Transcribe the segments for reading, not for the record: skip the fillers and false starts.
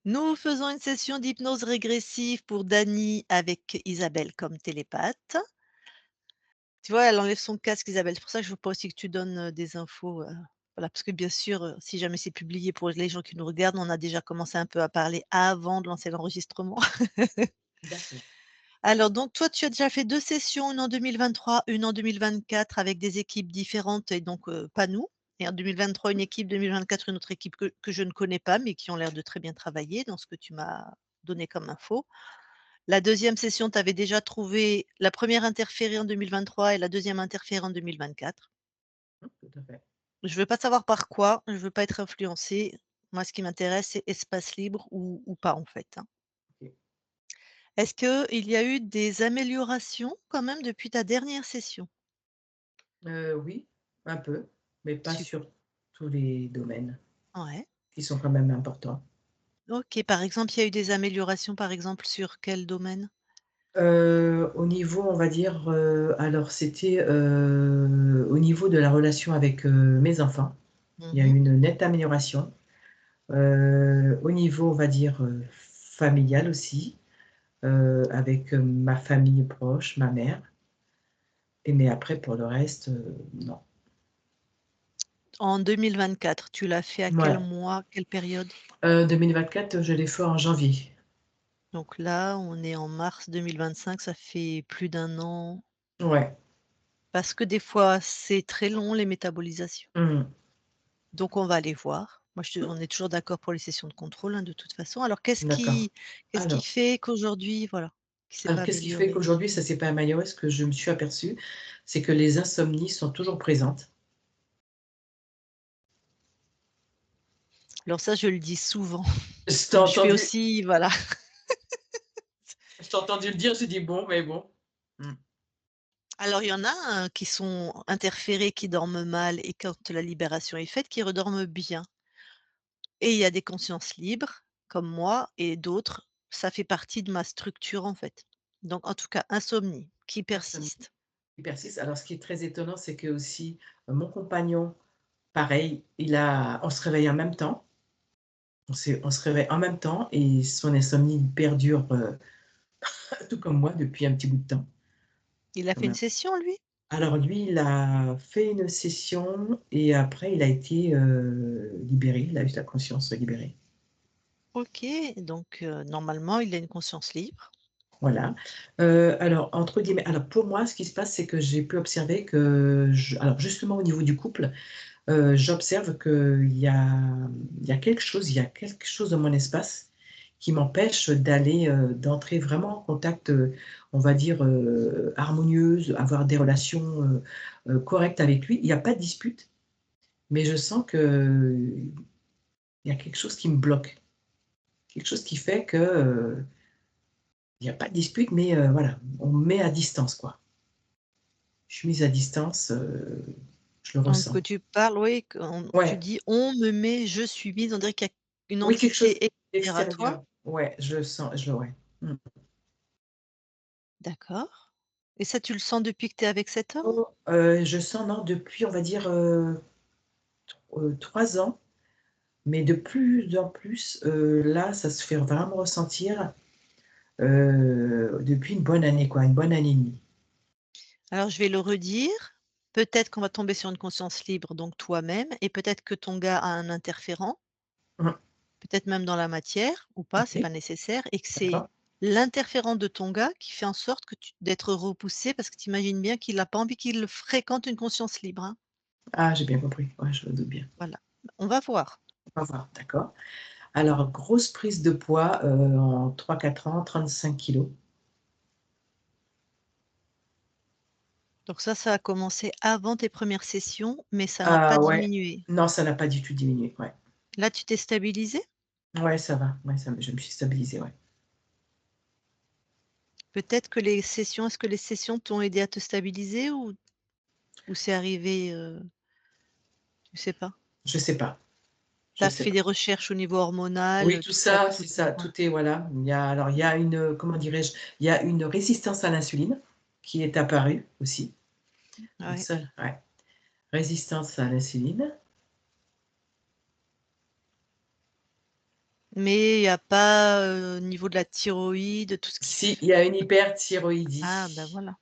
Nous faisons une session d'hypnose régressive pour Dani avec Isabelle comme télépathe. Tu vois, elle enlève son casque Isabelle, c'est pour ça que je veux pas aussi que tu donnes, des infos, voilà, parce que bien sûr, si jamais c'est publié pour les gens qui nous regardent, on a déjà commencé un peu à parler avant de lancer l'enregistrement. D'accord. Alors donc toi, tu as déjà fait 2 sessions, une en 2023, une en 2024 avec des équipes différentes et donc pas nous, et en 2023 une équipe, 2024 une autre équipe que je ne connais pas, mais qui ont l'air de très bien travailler dans ce que tu m'as donné comme info. La deuxième session, tu avais déjà trouvé la première interférée en 2023 et la deuxième interférée en 2024. Tout à fait. Je veux pas savoir par quoi, je veux pas être influencée. Moi, ce qui m'intéresse, c'est espace libre ou pas, en fait, hein. OK. Est-ce qu'il y a eu des améliorations quand même depuis ta dernière session? Oui, un peu, mais pas Sup sur tous les domaines Ouais. qui sont quand même importants. OK, par exemple, il y a eu des améliorations, par exemple, sur quel domaine? Au niveau, on va dire, alors c'était, au niveau de la relation avec, mes enfants, il y a eu Mmh. une nette amélioration. Au niveau, on va dire, familial aussi, avec, ma famille proche, ma mère et mais après pour le reste, non. En 2024, tu l'as fait à quel Mouais, mois, quelle période? 2024, je l'ai fait en janvier. Donc là, on est en mars 2025, ça fait plus d'un an. Ouais. Parce que des fois, c'est très long les métabolisations. Mmh. Donc on va aller voir. Moi, on est toujours d'accord pour les sessions de contrôle, hein, de toute façon. Alors D'accord. qu'est-ce qui Alors fait qu'aujourd'hui, voilà, qui s'est alors pas qu'est-ce qui fait amélioré? qu'aujourd'hui ça s'est pas amélioré? Ce que je me suis aperçue, c'est que les insomnies sont toujours présentes. Alors ça, je le dis souvent. Je t'ai Donc je fais entendu aussi voilà. je t'ai entendu le dire, j'ai dit: «Bon, mais bon». Mmh. Alors il y en a, qui sont interférés, qui dorment mal et quand la libération est faite, qui redorment bien. Et il y a des consciences libres, comme moi et d'autres, ça fait partie de ma structure, en fait. Donc en tout cas, insomnie qui Insomnie persiste. qui persiste. Alors ce qui est très étonnant, c'est qu'aussi, mon compagnon, pareil, il a on se réveille en même temps. On se réveille en même temps et son insomnie perdure, tout comme moi depuis un petit bout de temps, Il a quand fait une même. session, lui? Alors lui, il a fait une session et après il a été, libéré, il a eu sa conscience libérée. OK, donc normalement, il a une conscience libre. Voilà. Alors entre guillemets alors pour moi, ce qui se passe, c'est que j'ai pu observer que je alors justement au niveau du couple, j'observe qu'il y a quelque chose dans mon espace qui m'empêche d'entrer vraiment en contact, on va dire, harmonieuse, avoir des relations, correctes avec lui. Il y a pas de dispute, mais je sens qu'il y a quelque chose qui me bloque. Quelque chose qui fait que, il y a pas de dispute, mais voilà, on me met à distance, quoi. Je suis mise à distance, je le Donc ressens. tu parles, oui, quand tu Ouais, dis: «On me met», je suis mise, on dirait qu'il y a une oui, quelque chose entité extérieure à toi? d'extérieur. Ouais, je le sens, je le ouais. Mmh. D'accord. Et ça, tu le sens depuis que tu es avec cet homme? Oh, je sens non, depuis on va dire, 3 ans, mais de plus en plus, là, ça se fait vraiment ressentir, depuis une bonne année, quoi, une bonne année et demie. Alors je vais le redire, peut-être qu'on va tomber sur une conscience libre, donc toi-même, et peut-être que ton gars a un interférent. Mmh. Peut-être même dans la matière ou pas, c'est pas OK, nécessaire et que c'est d'accord. l'interférent de ton gars qui fait en sorte que tu d'être repoussé parce que tu imagines bien qu'il a pas envie qu'il fréquente une conscience libre, hein. Ah, j'ai bien compris. Ouais, je me doute bien. Voilà. On va voir. On va voir, d'accord. Alors grosse prise de poids, en 3-4 ans, 35 kilogrammes. Donc ça a commencé avant tes premières sessions, mais ça n'a pas Ah ouais, diminué. non, ça n'a pas du tout diminué, ouais. Là, tu t'es stabilisé. Ouais, ça va, ouais, ça je me suis stabilisée, ouais. Peut-être que les sessions est-ce que les sessions t'ont aidé à te stabiliser ou c'est arrivé, tu sais pas? Je sais pas, Tu je as sais fait pas. des recherches au niveau hormonal, Oui, tout tout ça, ça, tout c'est ça, ouais. tout est voilà. Il y a une, comment dirais-je? Il y a une résistance à l'insuline qui est apparue aussi. Donc Ouais. ça ouais, résistance à l'insuline. Mais il y a pas, au niveau de la thyroïde, tout ce qui Si, f il y a une hyperthyroïdie. ah, bah, voilà.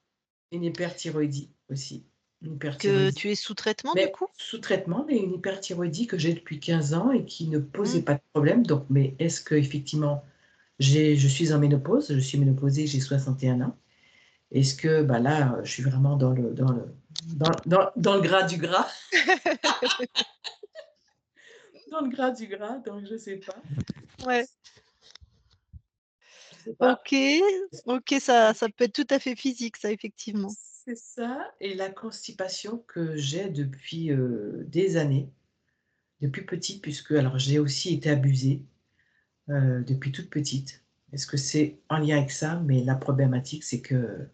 Une hyperthyroïdie aussi. Une Que hyperthyroïdie. tu es sous traitement du Mais coup? sous traitement, mais une hyperthyroïdie que j'ai depuis 15 ans et qui ne posait Mmh. pas de problème. Donc, mais est-ce qu'effectivement, je suis en ménopause, je suis ménopausée, j'ai 61 ans. Est-ce que, bah, là, je suis vraiment dans le gras du gras, dans le gras du gras, donc je sais pas, Ouais. je sais pas. OK, OK, ça peut être tout à fait physique ça, effectivement. C'est ça et la constipation que j'ai depuis, des années, depuis petite puisque alors j'ai aussi été abusée, depuis toute petite. Est-ce que c'est en lien avec ça? Mais la problématique, c'est que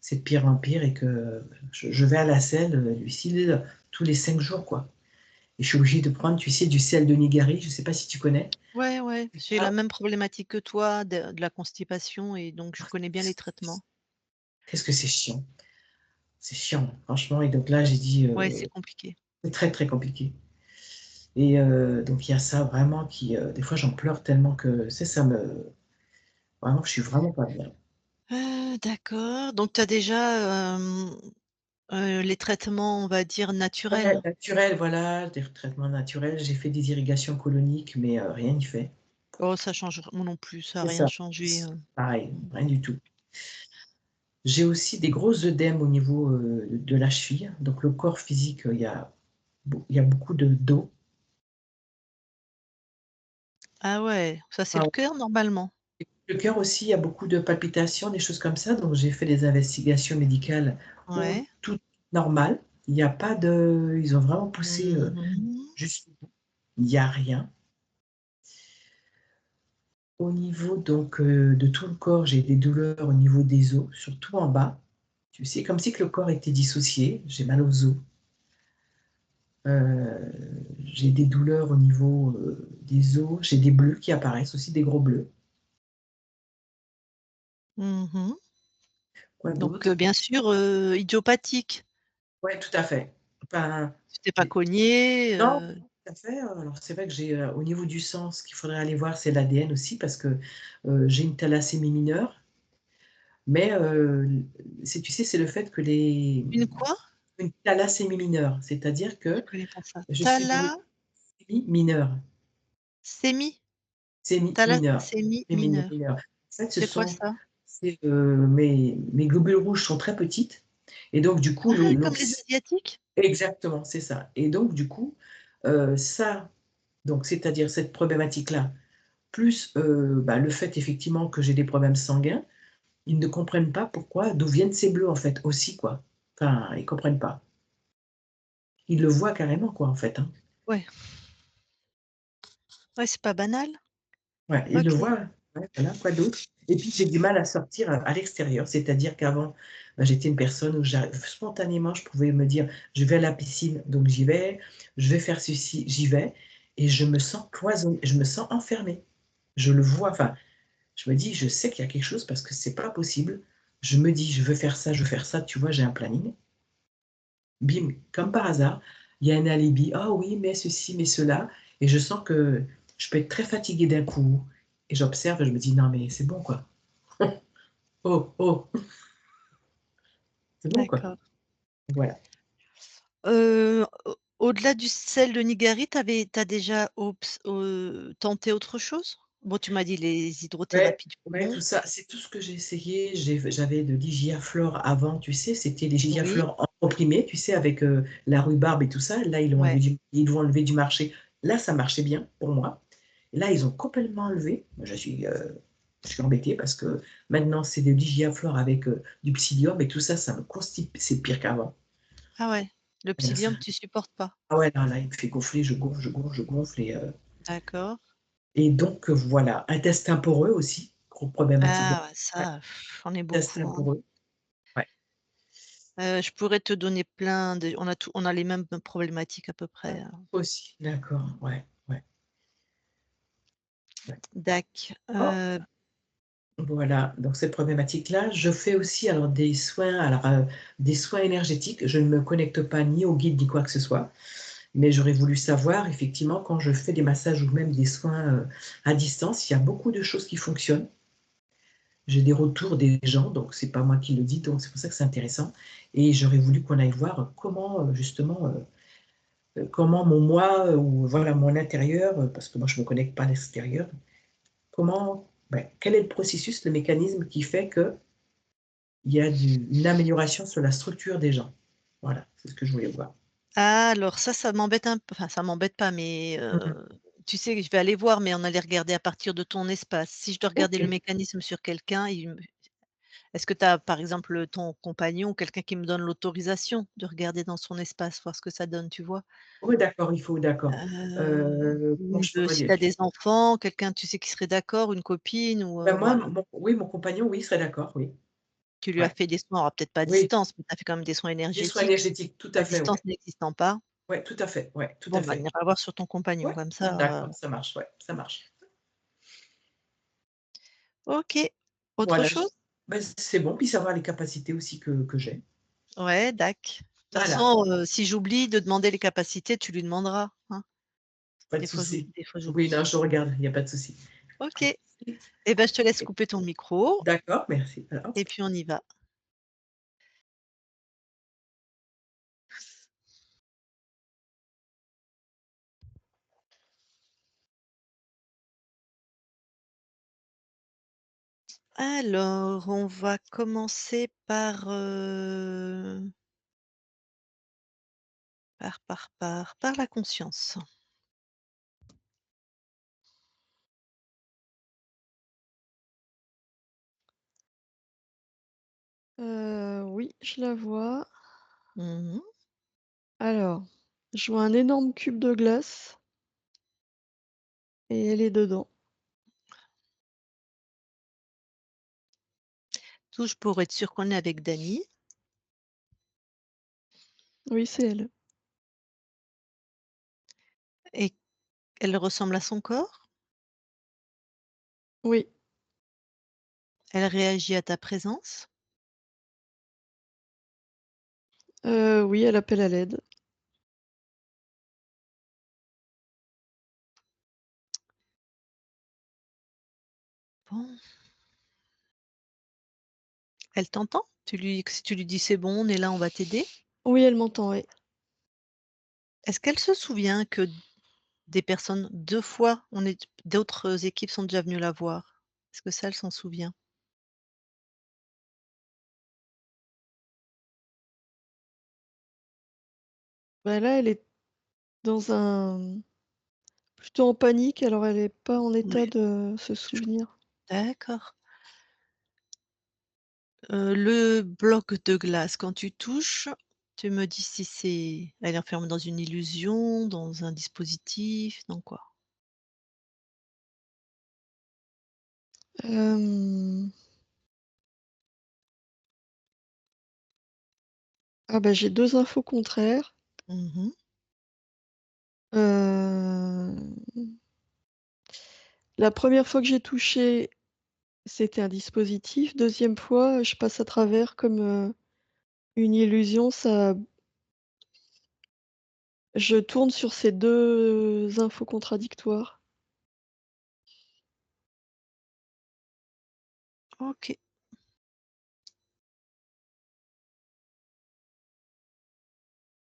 c'est de pire en pire et que je vais à la selle, Lucile, tous les 5 jours, quoi et je suis obligée de prendre, tu sais, du sel de Nigari, je ne sais pas si tu connais? Ouais, ouais, Et j'ai la ça, même problématique que toi de la constipation et donc je connais bien les traitements. qu'est-ce que c'est chiant. C'est chiant, franchement et donc là, j'ai dit, Ouais, c'est compliqué. c'est très, très compliqué et donc il y a ça vraiment qui, des fois, j'en pleure tellement que, tu sais, ça me vraiment, je suis vraiment pas bien. D'accord, donc tu as déjà, les traitements, on va dire Ouais, naturels? naturel, voilà, des traitements naturels. J'ai fait des irrigations coloniques, mais rien n'y fait. Oh ça change moi non plus, ça a C'est rien ça. changé, C'est pareil, mmh. rien du tout. J'ai aussi des grosses œdèmes au niveau, de la cheville, donc le corps physique, il y a beaucoup de d'eau. Ah ouais, ça c'est Ah le ouais. cœur normalement? Le cœur aussi, il y a beaucoup de palpitations, des choses comme ça, donc j'ai fait des investigations médicales où Ouais. tout est normal. Il y a pas de ils ont vraiment poussé, Mmh mh. jusqu'au bout. Il y a rien. Au niveau donc, de tout le corps, j'ai des douleurs au niveau des os, surtout en bas. Tu sais, comme si que le corps était dissocié, j'ai mal aux os. J'ai des douleurs au niveau, des os, j'ai des bleus qui apparaissent aussi, des gros bleus. Mmh. Quoi Donc d'autre? bien sûr, idiopathique. Ouais, tout à fait. Enfin, Tu t'es pas j'ai cogné, non, tout à fait, alors c'est vrai que j'ai, au niveau du sang, ce qu'il faudrait aller voir, c'est l'ADN aussi parce que, j'ai une thalassémie mineure, mais, c'est tu sais, c'est le fait que une quoi? une thalassémie mineure, c'est-à-dire Je que connais pas ça. je suis dans les sémies mineures, Thalassémie? sémies mineures, Thalassémie mineure. mineures. En fait, C'est quoi ça? mes globules rouges sont très petites et donc du coup, Ah, comme les asiatiques? exactement, c'est ça et donc du coup, ça, donc c'est-à-dire cette problématique-là, plus, bah, le fait effectivement que j'ai des problèmes sanguins, ils ne comprennent pas pourquoi d'où viennent ces bleus, en fait, aussi, quoi. Enfin, ils comprennent pas. Ils le voient carrément, quoi, en fait, hein. Ouais, ouais, c'est pas banal. Ouais, ils le OK. voient, ouais, voilà, quoi d'autre? Et puis j'ai du mal à sortir, à l'extérieur, c'est-à-dire qu'avant, bah, j'étais une personne où spontanément, je pouvais me dire: «Je vais à la piscine», donc j'y vais, «Je vais faire ceci», j'y vais et je me sens cloisonnée, je me sens enfermée. Je le vois, enfin, je me dis: «Je sais qu'il y a quelque chose parce que c'est pas possible». Je me dis: «Je veux faire ça, je veux faire ça», tu vois? J'ai un planning. Bim, comme par hasard, il y a un alibi: «Ah oui, mais ceci, mais cela» et je sens que je peux être très fatiguée d'un coup et j'observe et je me dis: «Non mais c'est bon quoi. Oh, oh, c'est bon quoi». D'accord. Voilà. Au-delà du sel de Nigari, tu as déjà tenté autre chose? Bon, tu m'as dit les Ouais, hydrothérapies du ouais, poumon. tout ça, c'est tout ce que j'ai essayé. J'avais de l'Igiaflor avant, tu sais? C'était les Oui, Igiaflor en comprimé, tu sais? Avec, la rhubarbe et tout ça. Là, ouais. ils l'ont enlevé du marché. Là, ça marchait bien pour moi. Là, ils ont complètement enlevé. Moi, je suis embêtée parce que maintenant, c'est de l'Igiaflor avec, du psyllium et tout ça, ça me constipe. C'est pire qu'avant. Ah ouais, le Et là, ça psyllium, tu supportes pas? ah ouais, là, il me fait gonfler, je gonfle, je gonfle, je gonfle D'accord. et donc voilà. Intestin poreux aussi, grosse problématique de Ah ouais, ouais, ça, j'en ai beaucoup, intestin hein. poreux. Ouais. Je pourrais te donner plein de on a les mêmes problématiques à peu Ah, près, hein. aussi, d'accord, Mmh. ouais, ouais, ouais. Dac, Oh, voilà, donc cette problématique-là, je fais aussi alors des soins énergétiques. Je ne me connecte pas ni au guide ni quoi que ce soit. Mais j'aurais voulu savoir effectivement quand je fais des massages ou même des soins, à distance, il y a beaucoup de choses qui fonctionnent. J'ai des retours des gens, donc c'est pas moi qui le dis, donc c'est pour ça que c'est intéressant et j'aurais voulu qu'on aille voir comment, justement, comment mon moi, ou voilà mon intérieur, parce que moi je me connecte pas à l'extérieur, comment quel est le processus, le mécanisme qui fait qu'il y a une amélioration sur la structure des gens? Voilà, c'est ce que je voulais voir. Ah, alors ça m'embête un peu, enfin ça m'embête pas, mais Mmh mh. tu sais, je vais aller voir, mais on allait regarder à partir de ton espace. Si je dois regarder le OK. mécanisme sur quelqu'un, est-ce que tu as, par exemple, ton compagnon ou quelqu'un qui me donne l'autorisation de regarder dans son espace, voir ce que ça donne, tu vois? Oui d'accord, il faut d'accord. Comment je pourrais Si dire? tu as des enfants, quelqu'un, tu sais, qui serait d'accord, une copine ou Moi, voilà. mon compagnon, oui, il serait d'accord, oui. Tu lui as Ouais. fait des soins, alors peut-être pas à Oui, distance, mais tu as fait quand même des soins des soins énergétiques, énergétiques, tout à à fait, distance ouais. n'existant pas. Ouais, tout à fait, ouais, tout Bon, à bah, on fait. ira voir sur ton compagnon Ouais, comme ça, d'accord, ça marche, ouais, ça marche. OK. Autre Voilà, chose? c'est bon, puis savoir les capacités aussi que j'ai. Ouais, dac. De toute Voilà, façon, si j'oublie de demander les capacités, tu lui demanderas, hein? pas de souci. Des fois Oui, non, j'oublie. je regarde, il y a pas de souci. OK. Et ben, je te laisse Et couper ton micro d'accord, merci. et puis on y va. Alors, on va commencer par la conscience. Oui, je la vois. Mmh mh. Alors, je vois un énorme cube de glace et elle est dedans. Touche pour être sûr qu'on est avec Dany Oui, c'est elle. et elle ressemble à son corps? Oui, Elle réagit à ta présence? oui, elle appelle à l'aide. Bon. Elle t'entend? Si tu lui dis: «C'est bon, on est là, on va t'aider». Oui, elle m'entend, oui. Est-ce qu'elle se souvient que des personnes 2 fois, d'autres équipes sont déjà venues la voir? Est-ce que ça, elle s'en souvient? Bah, là, elle est dans un plutôt en panique, alors elle est pas en Ouais, état de se je souvenir. d'accord. Le bloc de glace, quand tu touches, tu me dis si elle est enfermée dans une illusion, dans un dispositif, dans quoi? Hem, ah bah, j'ai 2 infos contraires. Mmh mh. Hem, la première fois que j'ai touché, c'était un dispositif. Deuxième fois, je passe à travers comme, une illusion, ça je tourne sur ces 2 infos contradictoires. OK.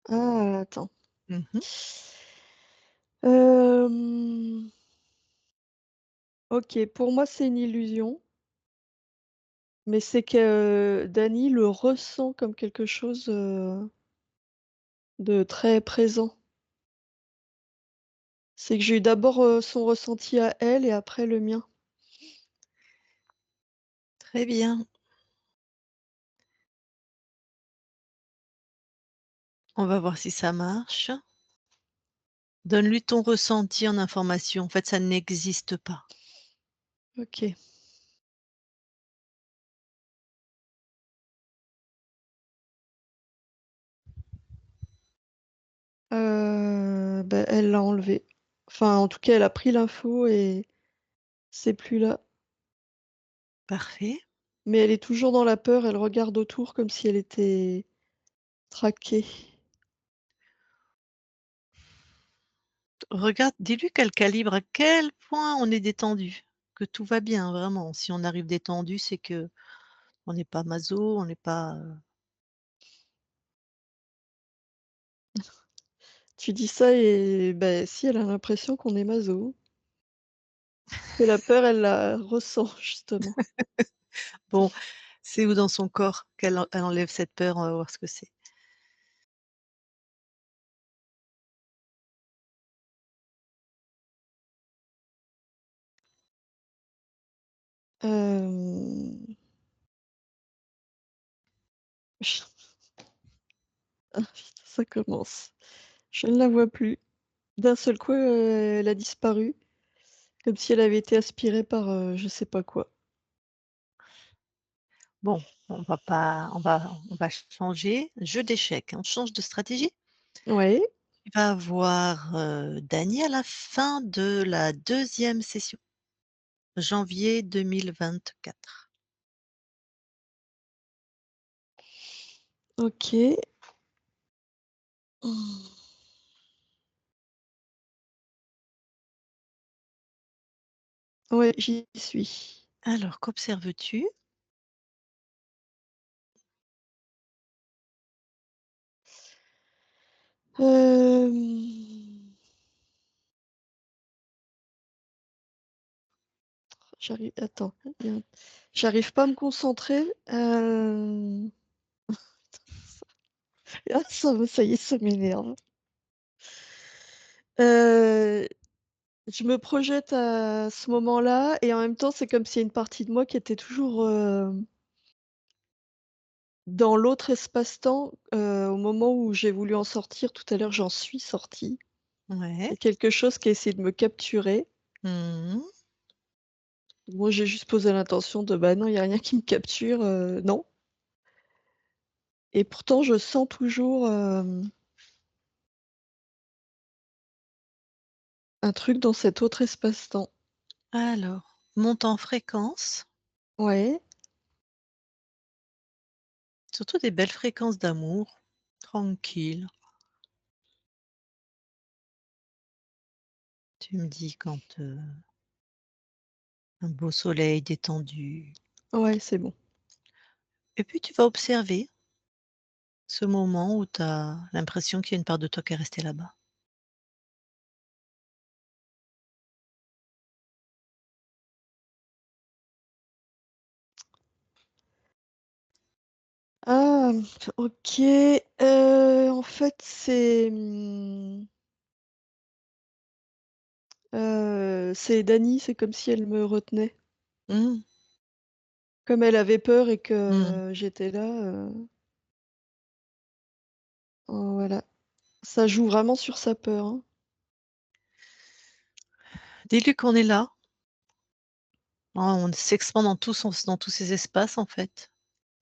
Ah, attends. Mmh mh. Hem, OK, pour moi, c'est une illusion, mais c'est que Dany le ressent comme quelque chose, de très présent. C'est que j'ai eu d'abord, son ressenti à elle et après le mien. Très bien. On va voir si ça marche. Donne-lui ton ressenti en information. En fait, ça n'existe pas. OK. Bah, elle l'a enlevé. Enfin, en tout cas, elle a pris l'info et c'est plus là. Parfait. Mais elle est toujours dans la peur, elle regarde autour comme si elle était traquée. regarde, dis-lui quel calibre, à quel point on est détendu, que tout va bien vraiment. Si on arrive détendu, c'est qu'on n'est pas maso, on n'est pas, Tu dis ça et ben si, elle a l'impression qu'on est maso. Que la peur, elle la ressent justement. bon, c'est où dans son corps qu'elle enlève cette peur? On va voir ce que c'est. Hem, ah putain, ça commence. Je ne la vois plus. D'un seul coup, elle a disparu, comme si elle avait été aspirée par, je sais pas quoi. Bon, on va pas on va changer. Jeu d'échecs, on change de stratégie. Ouais, Tu vas avoir, Dany à la fin de la deuxième session, janvier 2024. OK. Ouais, j'y suis. Alors qu'observes-tu? Hem, attends, il y a j'arrive pas à me concentrer, ah ça y est, ça m'énerve. Heu, je me projette à ce moment-là et en même temps, c'est comme s'il y a une partie de moi qui était toujours, dans l'autre espace-temps, au moment où j'ai voulu en sortir tout à l'heure, j'en suis sortie. Il Ouais. y a quelque chose qui a essayé de me capturer. Mmh. Moi, j'ai juste posé l'intention de: «Bah, non, il y a rien qui me capture, non» et pourtant je sens toujours, un truc dans cet autre espace-temps. Alors, monte en fréquence, Ouais, surtout des belles fréquences d'amour, tranquille. Tu me dis quand, un beau soleil détendu ouais, c'est bon. et puis tu vas observer ce moment où tu as l'impression qu'il y a une part de toi qui est restée là-bas. Ah, OK, en fait, c'est Dany, c'est comme si elle me retenait. Mmh. Comme elle avait peur et Mmh. que j'étais là, voilà. Ça joue vraiment sur sa peur, hein. Dis-lui qu'on est là, hein, on s'expand dans tous ces espaces, en fait.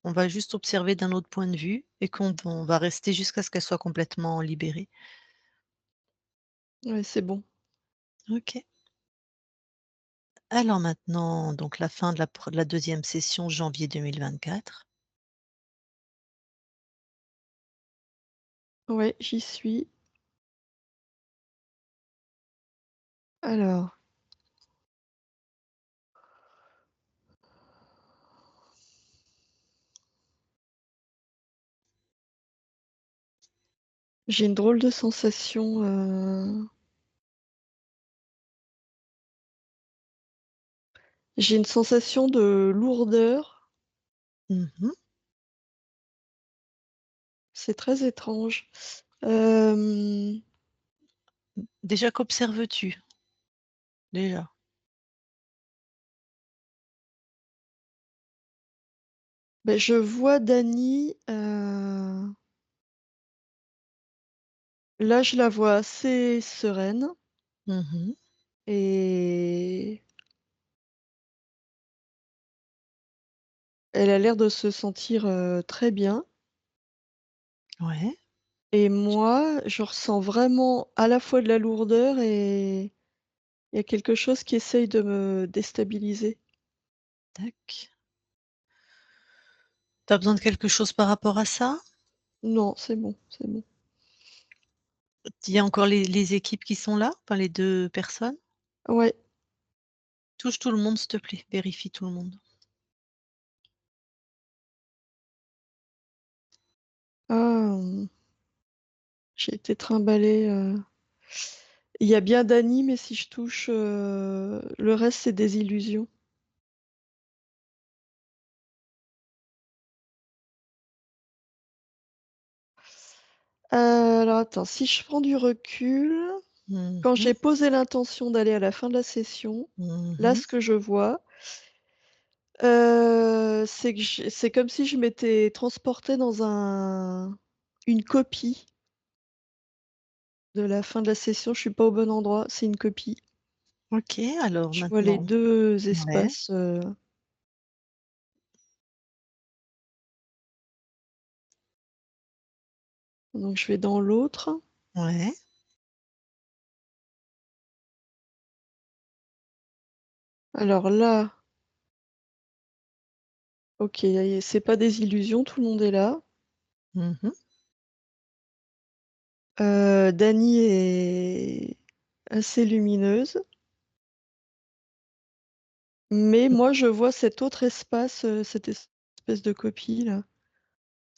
On va juste observer d'un autre point de vue et on va rester jusqu'à ce qu'elle soit complètement libérée. Ouais, c'est bon. OK. Alors maintenant, donc la fin de la 2e session, janvier 2024. Ouais, j'y suis. Alors, j'ai une drôle de sensation, j'ai une sensation de lourdeur, Mmh. c'est très étrange. Hem, Déjà qu'observes-tu? Déjà? je vois Dany, là, je la vois assez sereine Mmh. et elle a l'air de se sentir, très bien Ouais, et moi, je ressens vraiment à la fois de la lourdeur et il y a quelque chose qui essaye de me déstabiliser. tac. Tu besoin de quelque chose par rapport à ça? Non, c'est bon, c'est bon. Il y a encore les équipes qui sont là? Enfin les 2 personnes? Ouais. Touche tout le monde s'il te plaît, vérifie tout le monde. Ah, j'ai été trimballée, il y a bien Dany, mais si je touche, le reste, c'est des illusions. Alors attends, si je prends du recul, Mmh quand mh. j'ai posé l'intention d'aller à la fin de la session, Mmh là, mh. ce que je vois, c'est que c'est comme si je m'étais transportée dans une copie de la fin de la session. Je suis pas au bon endroit, c'est une copie. OK, alors Je vois les maintenant 2 ouais, espaces, donc je vais dans l'autre. ouais, Alors là, OK, c'est pas des illusions, tout le monde est là. mmh mh. Dany est assez lumineuse, mais moi je vois cet autre espace, cette espèce de copie là,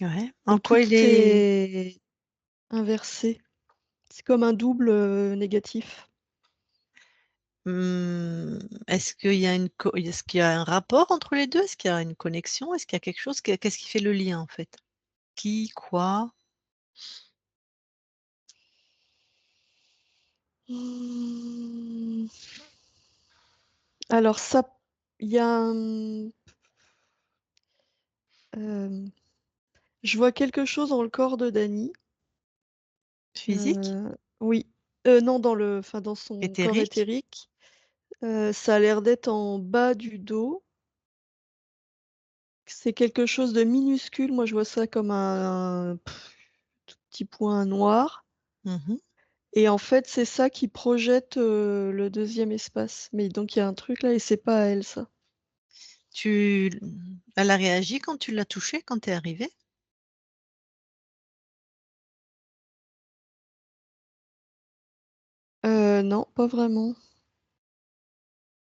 Ouais. où En tout quoi il est est inversé. C'est comme un double, négatif. est-ce qu'il y a est-ce qu'il y a un rapport entre les 2? Est-ce qu'il y a une connexion? Est-ce qu'il y a quelque chose? Qu'est-ce qui fait le lien en fait? Qui? Quoi? Mmh, alors ça, il y a je vois quelque chose dans le corps de Dany. Physique? Oui, non, dans son corps Éthérique? éthérique. Ça a l'air d'être en bas du dos. C'est quelque chose de minuscule. Moi, je vois ça comme un tout petit point noir Mmh mh. et en fait, c'est ça qui projette, le deuxième espace. Mais donc il y a un truc là et c'est pas à elle ça. Elle a réagi quand tu l'as touchée, quand tu es arrivée? Non, pas vraiment.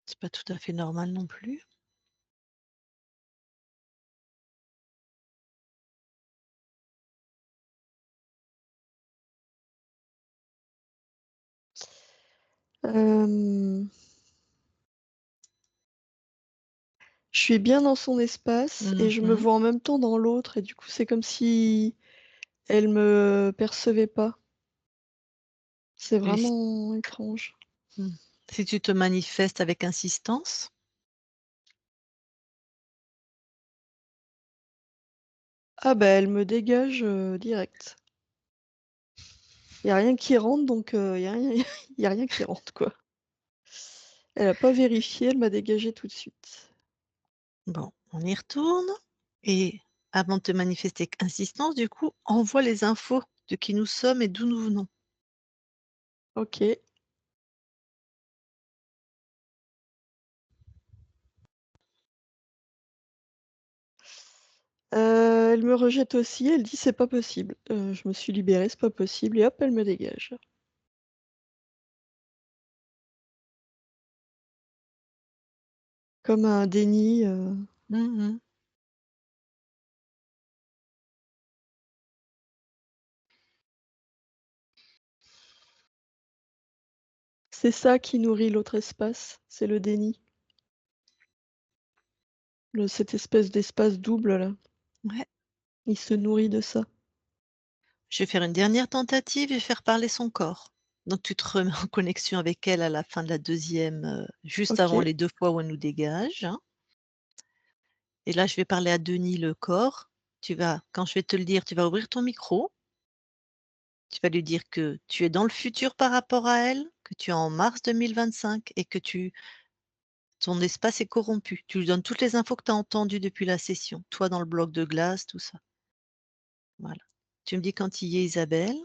C'est pas tout à fait normal non plus. Hem, je suis bien dans son espace et Mmh je me mh. vois en même temps dans l'autre et du coup, c'est comme si elle me percevait pas. C'est Et si vraiment étrange. mmh, si tu te manifestes avec insistance? Ah bah, elle me dégage, direct. Il y a rien qui rentre donc il y a rien il y a rien qui rentre, quoi. Elle a pas vérifié, elle m'a dégagé tout de suite. Bon, on y retourne et avant de te manifester avec insistance, du coup, envoie les infos de qui nous sommes et d'où nous venons. OK. Elle me rejette aussi, elle dit: «C'est pas possible». Je me suis libérée, c'est pas possible et hop, elle me dégage. Comme un déni, Mmh mh. c'est ça qui nourrit l'autre espace, c'est le déni. Cette espèce d'espace double là, Ouais. il se nourrit de ça. Je vais faire une dernière tentative et faire parler son corps. Donc tu te remets en connexion avec elle à la fin de la deuxième, juste avant OK. les 2 fois où elle nous dégage, hein. Et là, je vais parler à Denis, le corps. Quand je vais te le dire, tu vas ouvrir ton micro. Tu vas lui dire que tu es dans le futur par rapport à elle, que tu es en mars 2025 et que ton espace est corrompu. Tu lui donnes toutes les infos que tu as entendues depuis la session, toi dans le bloc de glace, tout ça. Voilà. Tu me dis quand il y est Isabelle.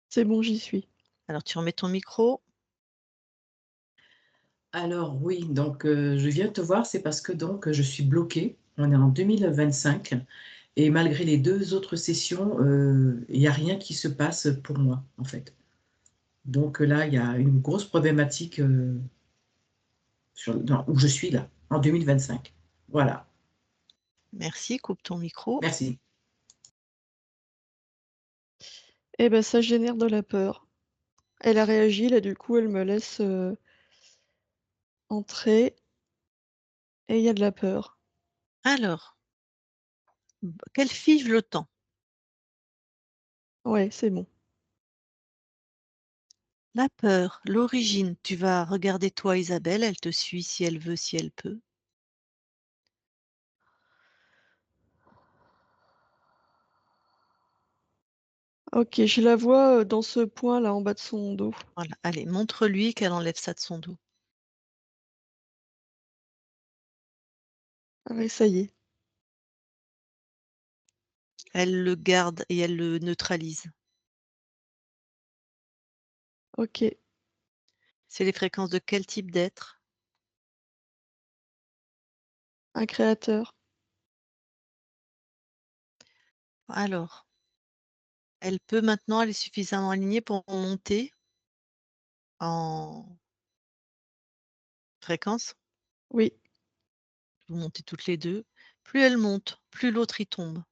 C'est bon, j'y suis. Alors tu remets ton micro. Alors oui, donc je viens te voir, c'est parce que donc je suis bloquée. On est en 2025 et malgré les 2 autres sessions, il y a rien qui se passe pour moi, en fait. Donc là, il y a une grosse problématique, où je suis là, en 2025. Voilà, Merci, coupe ton micro. merci. Eh ben, ça génère de la peur. Elle a réagi, là, du coup, elle me laisse, entrer et il y a de la peur. Alors, qu'elle fige le temps. Ouais, c'est bon. La peur, l'origine, tu vas regarder toi Isabelle, elle te suit si elle veut, si elle peut. OK, je la vois, dans ce point-là, en bas de son dos. Voilà, allez, montre-lui qu'elle enlève ça de son dos. Ah ouais, ça y est. Elle le garde et elle le neutralise. OK, C'est les fréquences de quel type d'être? un créateur. Alors, elle peut maintenant, elle est suffisamment alignée pour monter en fréquence. Oui, Vous montez toutes les 2. Plus elle monte, plus l'autre y tombe.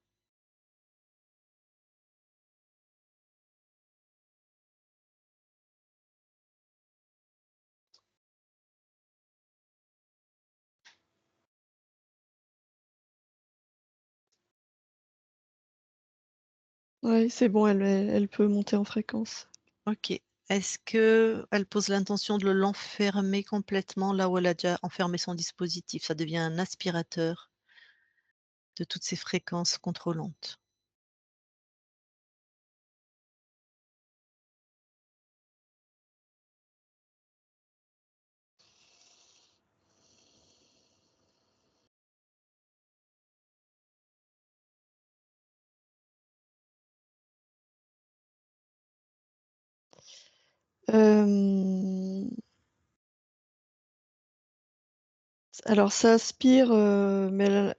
ouais, c'est bon, elle peut monter en fréquence. OK. Est-ce qu'elle pose l'intention de l'enfermer complètement là où elle a déjà enfermé son dispositif? Ça devient un aspirateur de toutes ces fréquences contrôlantes. Hem, alors ça aspire, mais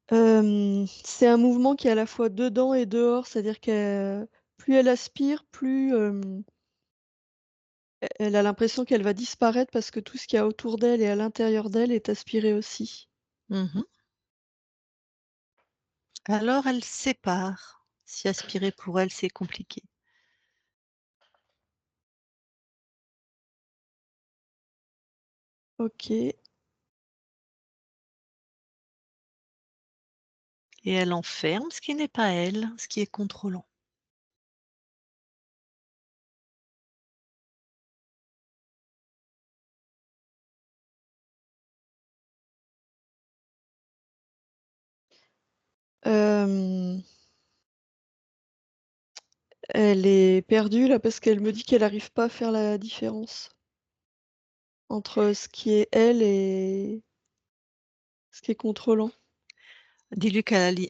c'est un mouvement qui est à la fois dedans et dehors, c'est-à-dire que plus elle aspire, plus, elle a l'impression qu'elle va disparaître parce que tout ce qu'il y a autour d'elle et à l'intérieur d'elle est aspiré aussi. Mmh. Alors elle sépare. Si aspirer pour elle, c'est compliqué. OK. Et elle enferme ce qui n'est pas elle, ce qui est contrôlant. Hem, Elle est perdue là parce qu'elle me dit qu'elle arrive pas à faire la différence entre ce qui est elle et ce qui est contrôlant. Dis-lui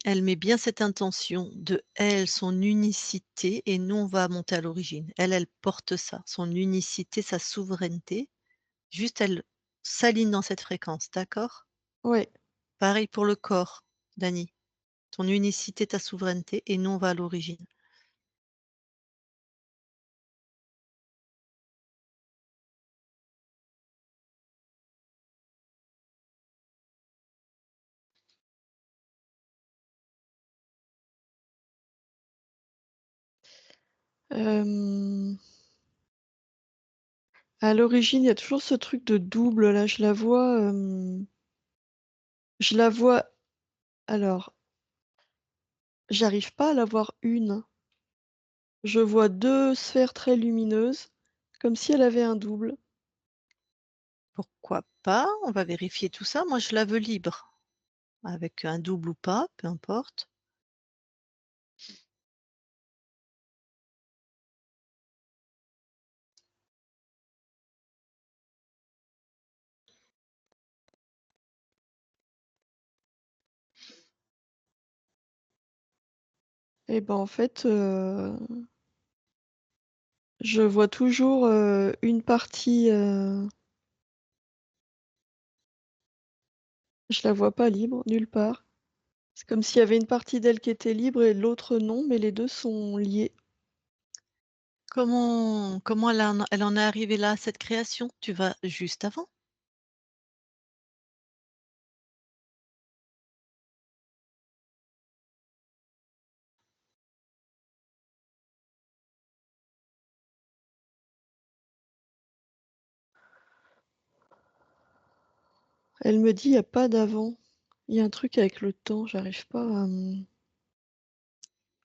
elle met bien cette intention de elle, son unicité et nous, on va monter à l'origine. Elle, elle porte ça, son unicité, sa souveraineté. Juste elle s'aligne dans cette fréquence, d'accord? Ouais, Pareil pour le corps, Dani. Ton unicité, ta souveraineté et nous, on va à l'origine. hem, à l'origine, il y a toujours ce truc de double là, je la vois alors, j'arrive pas à la voir une. Je vois 2 sphères très lumineuses, comme si elle avait un double. Pourquoi pas? On va vérifier tout ça. Moi, je la veux libre, avec un double ou pas, peu importe. Et ben, en fait, je vois toujours, une partie, je la vois pas libre, nulle part. C'est comme s'il y avait une partie d'elle qui était libre et l'autre non, mais les 2 sont liés. Comment elle en est arrivée là, à cette création? Tu vas juste avant. Elle me dit: «Il y a pas d'avant». Il y a un truc avec le temps, j'arrive pas à,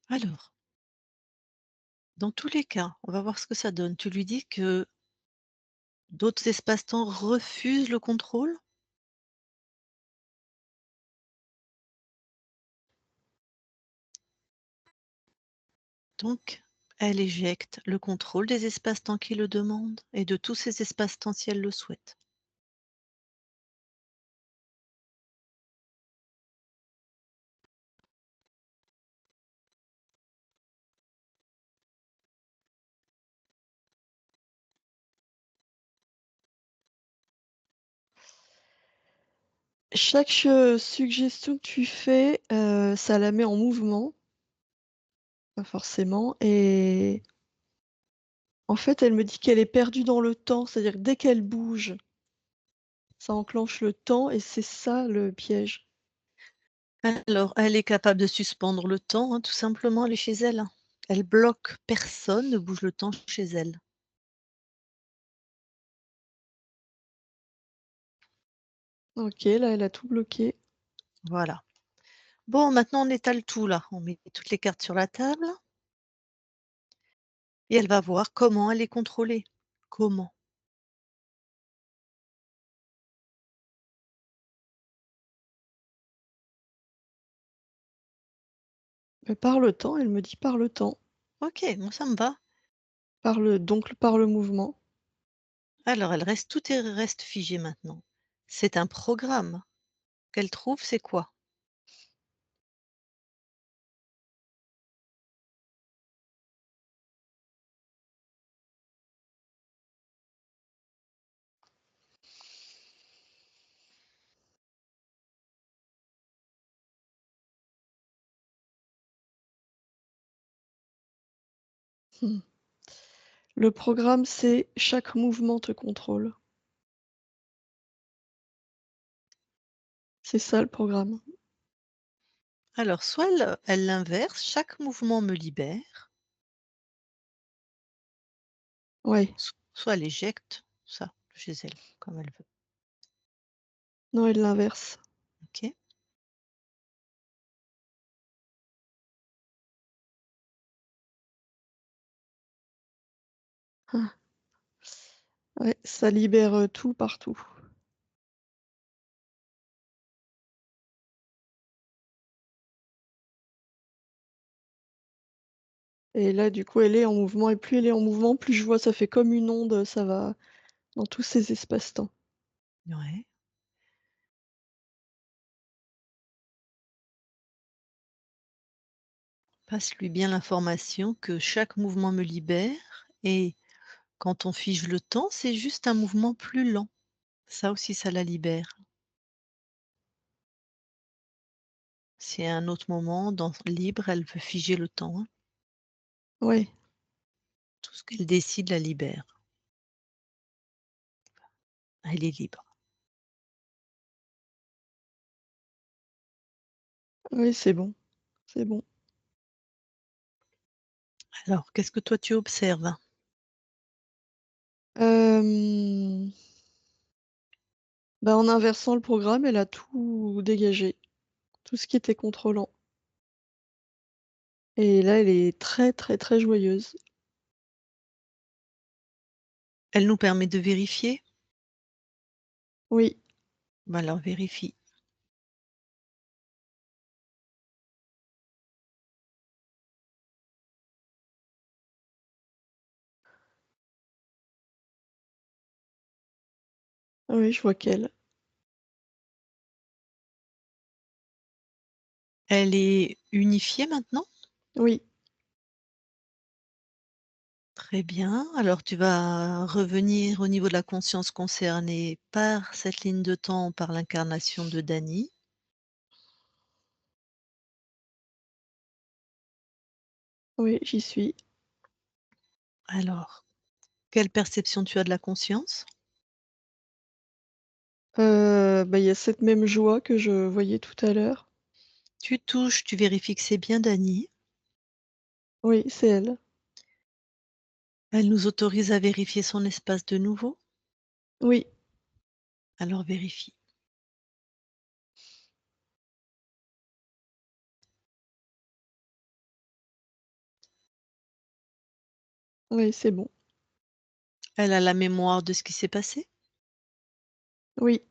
Alors, dans tous les cas, on va voir ce que ça donne. Tu lui dis que d'autres espaces-temps refusent le contrôle? Donc, elle éjecte le contrôle des espaces-temps qui le demandent et de tous ces espaces-temps si elle le souhaite. chaque, suggestion que tu fais, ça la met en mouvement, pas forcément et en fait, elle me dit qu'elle est perdue dans le temps, c'est-à-dire que dès qu'elle bouge, ça enclenche le temps et c'est ça le piège. Alors, elle est capable de suspendre le temps, hein, tout simplement, elle est chez elle. Elle bloque, personne ne bouge le temps chez elle. OK, là, elle a tout bloqué. Voilà. Bon, maintenant on étale tout là. On met toutes les cartes sur la table et elle va voir comment elle est contrôlée. Comment? Par le temps, elle me dit: «Par le temps, OK, moi ça me va. par le mouvement». Alors elle reste tout reste figé maintenant. C'est un programme qu'elle trouve, c'est quoi? Mmh. Le programme, c'est: «Chaque mouvement te contrôle». C'est ça le programme. Alors soit elle l'inverse, chaque mouvement me libère, Ouais, soit elle éjecte ça chez elle, comme elle veut. non, elle l'inverse. OK? Ah, ouais, ça libère, tout partout et là, du coup, elle est en mouvement et plus elle est en mouvement, plus je vois ça fait comme une onde, ça va dans tous ces espaces-temps. Ouais. Passe-lui bien l'information que chaque mouvement me libère et quand on fige le temps, c'est juste un mouvement plus lent. Ça aussi, ça la libère. Si à un autre moment, dans libre, elle veut figer le temps, hein. Ouais, Tout ce qu'elle décide la libère. Elle est libre. oui, c'est bon, c'est bon. Alors, qu'est-ce que toi tu observes? Hem, Bah, en inversant le programme, elle a tout dégagé, tout ce qui était contrôlant et là, elle est très, très, très joyeuse. Elle nous permet de vérifier? Oui, Bah alors vérifie. oui, je vois qu'elle. Elle est unifiée maintenant? Oui, Très bien. Alors tu vas revenir au niveau de la conscience concernée par cette ligne de temps, par l'incarnation de Dany. oui, j'y suis. Alors, quelle perception tu as de la conscience? Bah, il y a cette même joie que je voyais tout à l'heure. Tu touches, tu vérifies que c'est bien Dany. Oui, c'est elle. Elle nous autorise à vérifier son espace de nouveau? Oui, Alors vérifie. oui, c'est bon. Elle a la mémoire de ce qui s'est passé? Oui,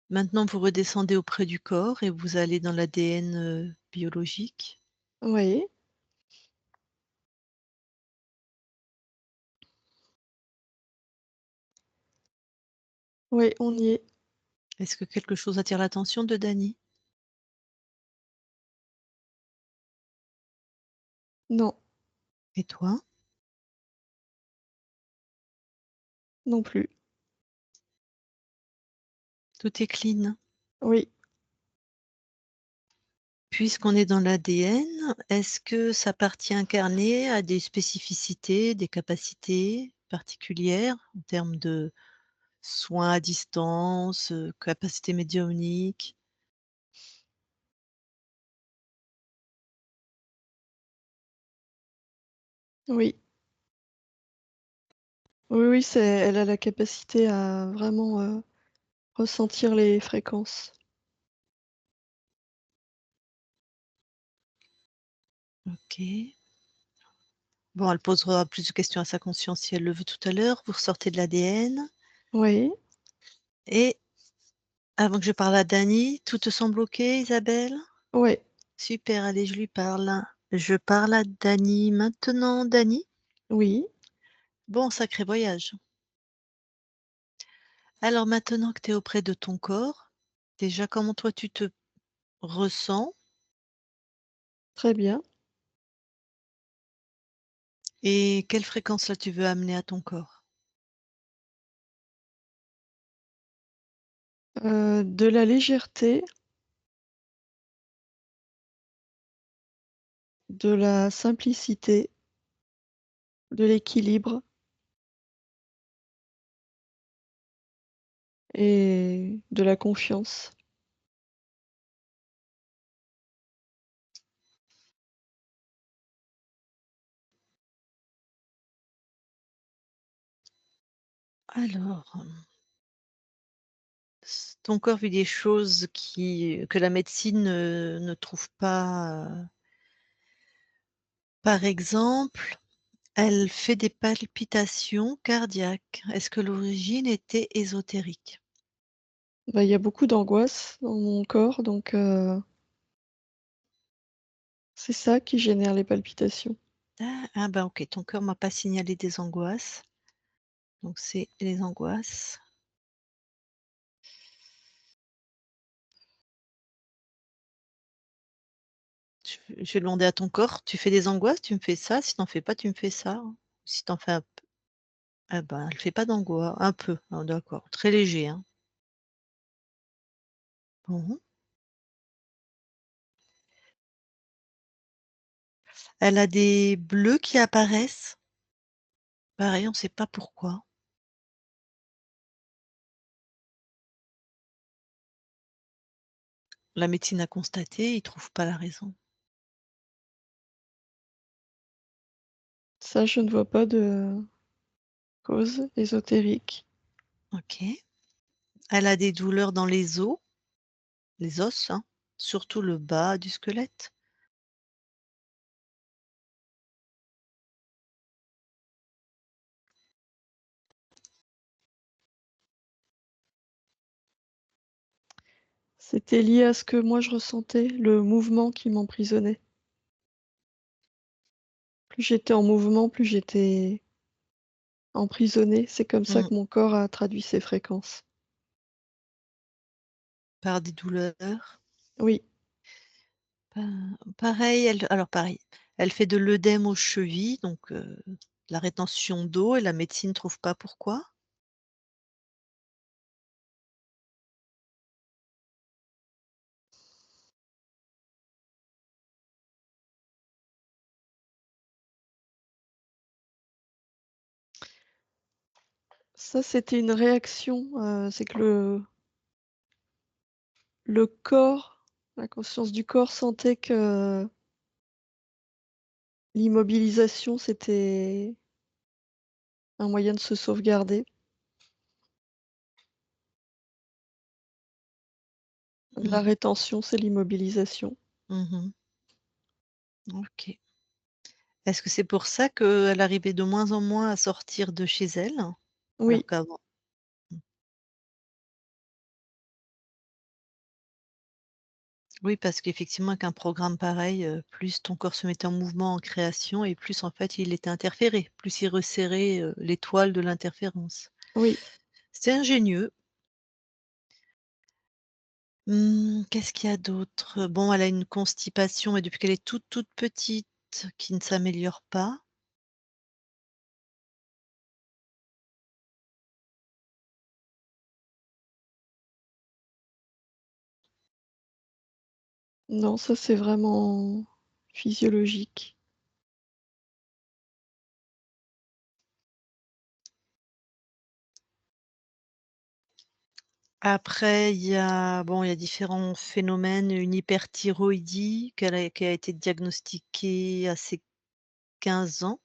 Maintenant, vous redescendez auprès du corps et vous allez dans l'ADN, biologique. oui, oui, on y est. Est-ce que quelque chose attire l'attention de Dany? Non, Et toi? non plus. Tout est clean. Oui, Puisqu'on est dans l'ADN, est-ce que sa partie incarnée a des spécificités, des capacités particulières en termes de soins à distance, capacité médiumnique? oui. Oui, oui, c'est elle a la capacité à vraiment, ressentir les fréquences. OK. Bon, elle posera plus de questions à sa conscience si elle le veut tout à l'heure. Vous ressortez de l'ADN Oui, et avant que je parle à Dany, tout te semble OK, Isabelle? ouais, Super, allez, je lui parle. Je parle à Dany maintenant. Dany? oui, Bon, sacré voyage. Alors maintenant que tu es auprès de ton corps, déjà comment toi tu te ressens très bien. et quelle fréquence là tu veux amener à ton corps? De la légèreté, de la simplicité, de l'équilibre et de la confiance. Alors, ton corps vit des choses que la médecine, ne trouve pas, par exemple, elle fait des palpitations cardiaques. Est-ce que l'origine était ésotérique? Bah, il y a beaucoup d'angoisse dans mon corps, donc c'est ça qui génère les palpitations. Ah bah, OK, ton corps m'a pas signalé des angoisses, donc c'est les angoisses. Je vais demander à ton corps: «Tu fais des angoisses? Tu me fais ça, si tu en fais pas, tu me fais ça, hein». Si tu en fais un p ah ben, elle fait pas d'angoisse, un peu, ah d'accord, très léger, hein. Bon. Elle a des bleus qui apparaissent, pareil, on sait pas pourquoi. La médecine a constaté, ils trouvent pas la raison. Ça, je ne vois pas de cause ésotérique. OK. Elle a des douleurs dans les os, hein, surtout le bas du squelette. C'était lié à ce que moi je ressentais, le mouvement qui m'emprisonnait. Plus j'étais en mouvement, plus j'étais emprisonnée. C'est comme ça Mmh. que mon corps a traduit ces fréquences. Par des douleurs. Oui, Pareil, pareil, elle fait de l'œdème aux chevilles, donc la rétention d'eau et la médecine trouve pas pourquoi. Ça, c'était une réaction, c'est que le corps, la conscience du corps sentait que l'immobilisation, c'était un moyen de se sauvegarder. La Mmh. rétention, c'est l'immobilisation. Mmh. OK. Est-ce que c'est pour ça qu'elle arrivait de moins en moins à sortir de chez elle? Alors Oui, qu'avant mmh. Oui, parce qu'effectivement avec un programme pareil, plus ton corps se mettait en mouvement, en création et plus en fait il était interféré, plus il resserrait, l'étoile de l'interférence. oui. C'est ingénieux. Qu'est-ce qu'il y a d'autre? Bon, elle a une constipation, mais depuis qu'elle est toute, toute petite, qui ne s'améliore pas. Non, ça, c'est vraiment physiologique. Après, il y a différents phénomènes, une hyperthyroïdie qui a été diagnostiquée à ses 15 ans.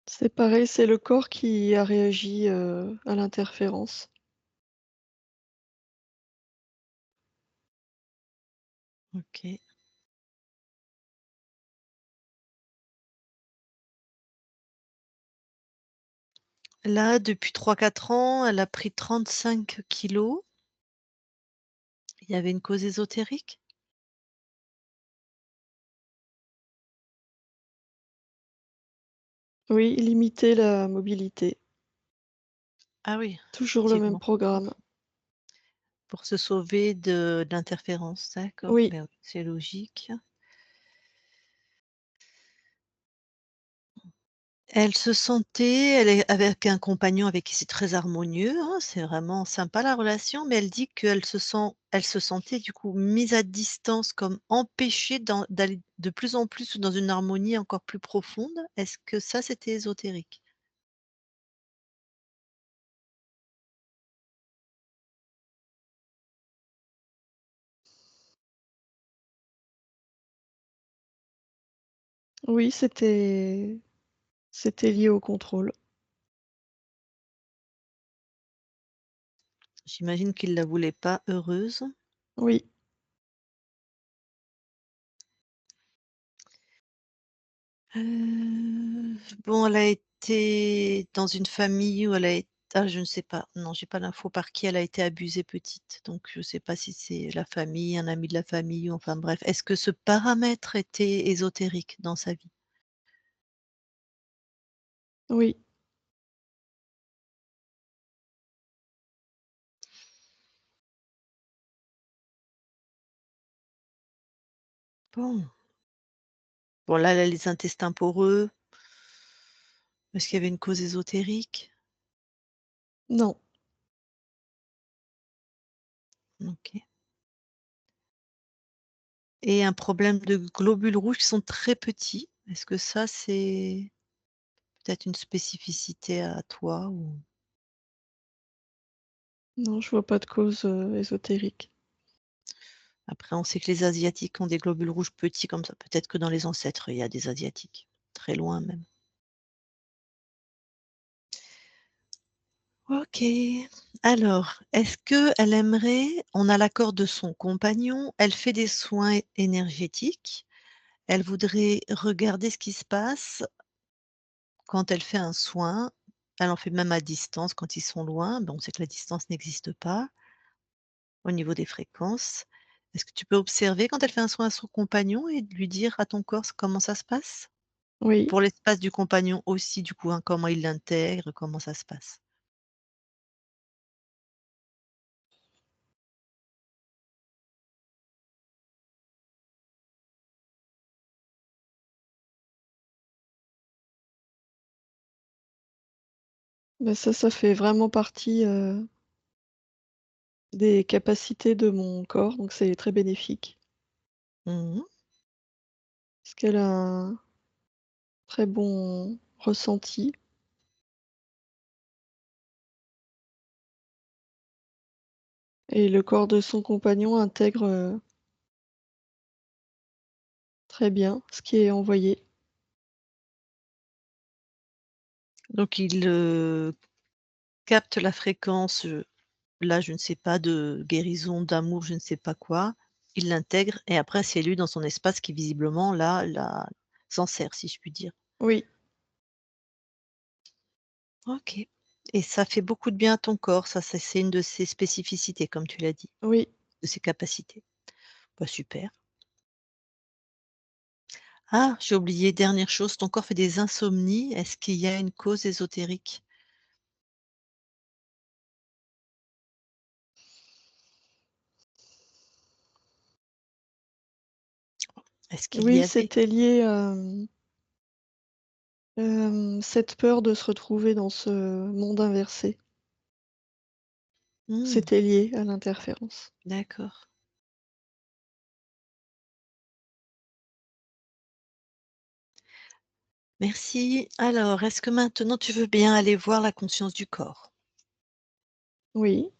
C'est pareil, c'est le corps qui a réagi, à l'interférence. OK. Là, depuis 3 4 ans, elle a pris 35 kilos. Il y avait une cause ésotérique? Oui, limiter la mobilité. Ah oui, Toujours le même effectivement, programme. pour se sauver de l'interférence, d'accord, Oui, ben oui, c'est logique. Elle se sentait elle est avec un compagnon avec qui c'est très harmonieux, hein, c'est vraiment sympa la relation, mais elle dit elle se sentait du coup mise à distance, comme empêchée d'aller de plus en plus dans une harmonie encore plus profonde. Est-ce que ça, c'était ésotérique? oui, c'était lié au contrôle. J'imagine qu'il la voulait pas heureuse. Oui, Bon, elle a été dans une famille où elle a été, ah, je ne sais pas, non, j'ai pas l'info par qui elle a été abusée petite, donc je sais pas si c'est la famille, un ami de la famille ou enfin bref. Est-ce que ce paramètre était ésotérique dans sa vie? oui. Bon. Bon là, elle a les intestins poreux. Est-ce qu'il y avait une cause ésotérique? Non, OK. Et un problème de globules rouges qui sont très petits. Est-ce que ça, c'est peut-être une spécificité à toi ou non, je vois pas de cause, ésotérique. après on sait que les asiatiques ont des globules rouges petits comme ça. Peut-être que dans les ancêtres, il y a des asiatiques, très loin même. OK. Alors, est-ce qu'elle aimerait on a l'accord de son compagnon, elle fait des soins énergétiques, elle voudrait regarder ce qui se passe quand elle fait un soin. Elle en fait même à distance quand ils sont loin. Bon, on sait que la distance n'existe pas au niveau des fréquences. Est-ce que tu peux observer quand elle fait un soin à son compagnon et lui dire à ton corps comment ça se passe? Oui, Pour l'espace du compagnon aussi du coup, hein, comment il l'intègre, comment ça se passe? bah, ça fait vraiment partie, des capacités de mon corps, donc c'est très bénéfique. Mmh. Parce qu'elle a un très bon ressenti et le corps de son compagnon intègre, très bien ce qui est envoyé. Donc il capte la fréquence, là, je ne sais pas, de guérison, d'amour, je ne sais pas quoi. Il l'intègre et après c'est lui dans son espace qui visiblement là, s'en sert, si je puis dire. Oui, OK, et ça fait beaucoup de bien à ton corps, ça, c'est une de ses spécificités comme tu l'as dit, oui, de ses capacités. Bah, super. Ah, j'ai oublié, dernière chose, ton corps fait des insomnies. Est-ce qu'il y a une cause ésotérique? Est-ce qu'il y oui, avait? c'était lié à, cette peur de se retrouver dans ce monde inversé. Mmh, C'était lié à l'interférence. d'accord. Merci. Alors, est-ce que maintenant tu veux bien aller voir la conscience du corps? Oui,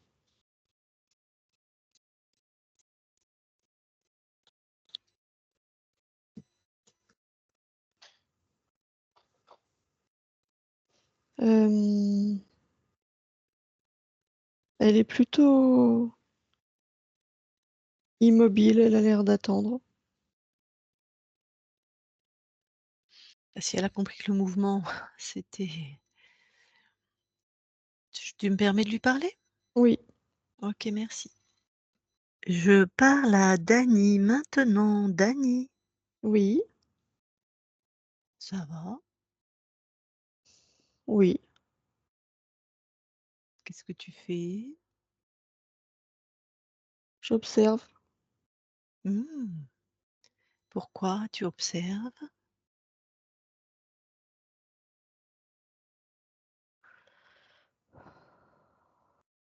hem, elle est plutôt immobile, elle a l'air d'attendre. Si elle a compris que le mouvement, c'était tu me permets de lui parler? Oui, OK, merci. Je parle à Dany maintenant. Dany, oui, ça va? oui, Qu'est-ce que tu fais? j'observe Mmh. Pourquoi tu observes?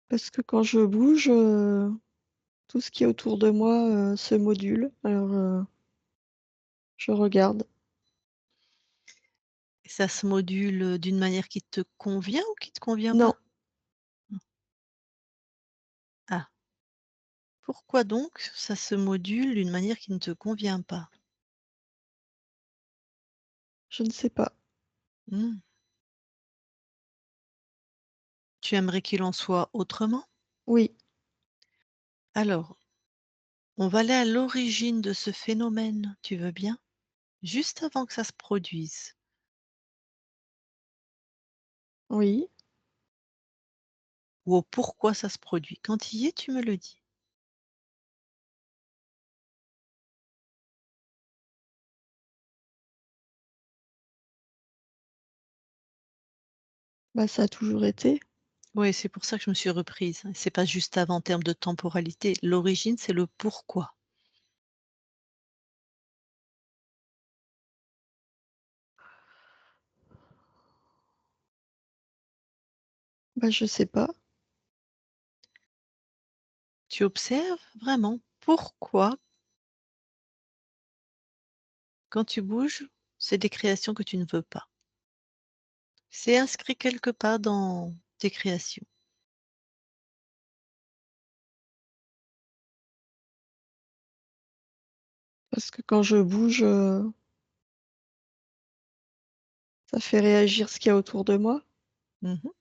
parce que quand je bouge, tout ce qui est autour de moi, se module. Alors, je regarde. Et ça se module, d'une manière qui te convient ou qui te convient Non, pas? Mmh. Ah, pourquoi donc ça se module d'une manière qui ne te convient pas? je ne sais pas. Mmh. Tu aimerais qu'il en soit autrement? Oui, Alors, on va aller à l'origine de ce phénomène, tu veux bien? Juste avant que ça se produise. oui, Ou au pourquoi ça se produit. Quand il y est, tu me le dis. bah, ça a toujours été. Oui, c'est pour ça que je me suis reprise. C'est pas juste avant en termes de temporalité. L'origine, c'est le pourquoi. Bah, je sais pas. Tu observes vraiment pourquoi, quand tu bouges, c'est des créations que tu ne veux pas. C'est inscrit quelque part dans tes créations. Parce que quand je bouge, ça fait réagir ce qu'il y a autour de moi. Mhm.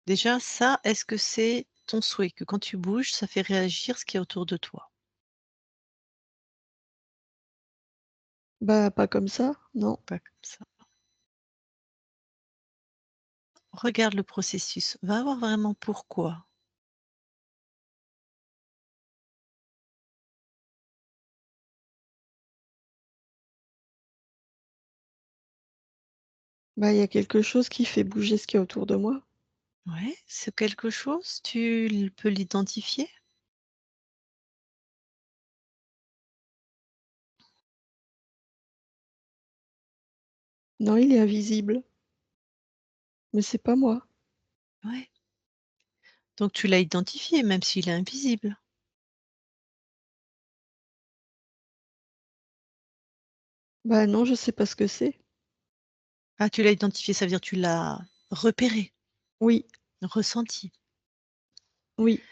Déjà, ça, est-ce que c'est ton souhait que quand tu bouges, ça fait réagir ce qu'il y a autour de toi? Bah, pas comme ça, non. Pas comme ça. Regarde le processus. Va voir vraiment pourquoi. Bah, il y a quelque chose qui fait bouger ce qu'il y a autour de moi. Ouais, c'est quelque chose, peux l'identifier? Non, il est invisible, mais c'est pas moi. Ouais. Donc tu l'as identifié même s'il est invisible? Bah non, je sais pas ce que c'est. Ah, tu l'as identifié, ça veut dire tu l'as repéré, Oui, ressenti. oui,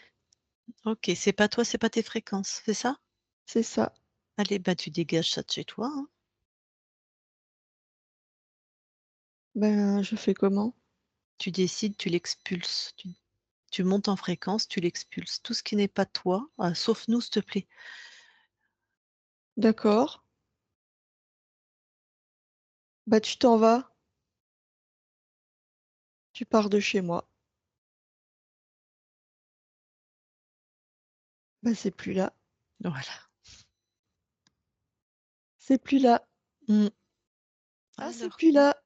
OK, c'est pas toi, c'est pas tes fréquences, c'est ça? c'est ça. Allez, bah, tu dégages ça de chez toi, hein. Ben, je fais comment? Tu décides, tu l'expulses. Tu montes en fréquence, tu l'expulses. Tout ce qui n'est pas toi, sauf nous, s'il te plaît. D'accord. Bah, tu t'en vas, tu pars de chez moi. Bah, c'est plus là, Voilà. c'est plus là. Mmh. Ah, c'est Alors plus là.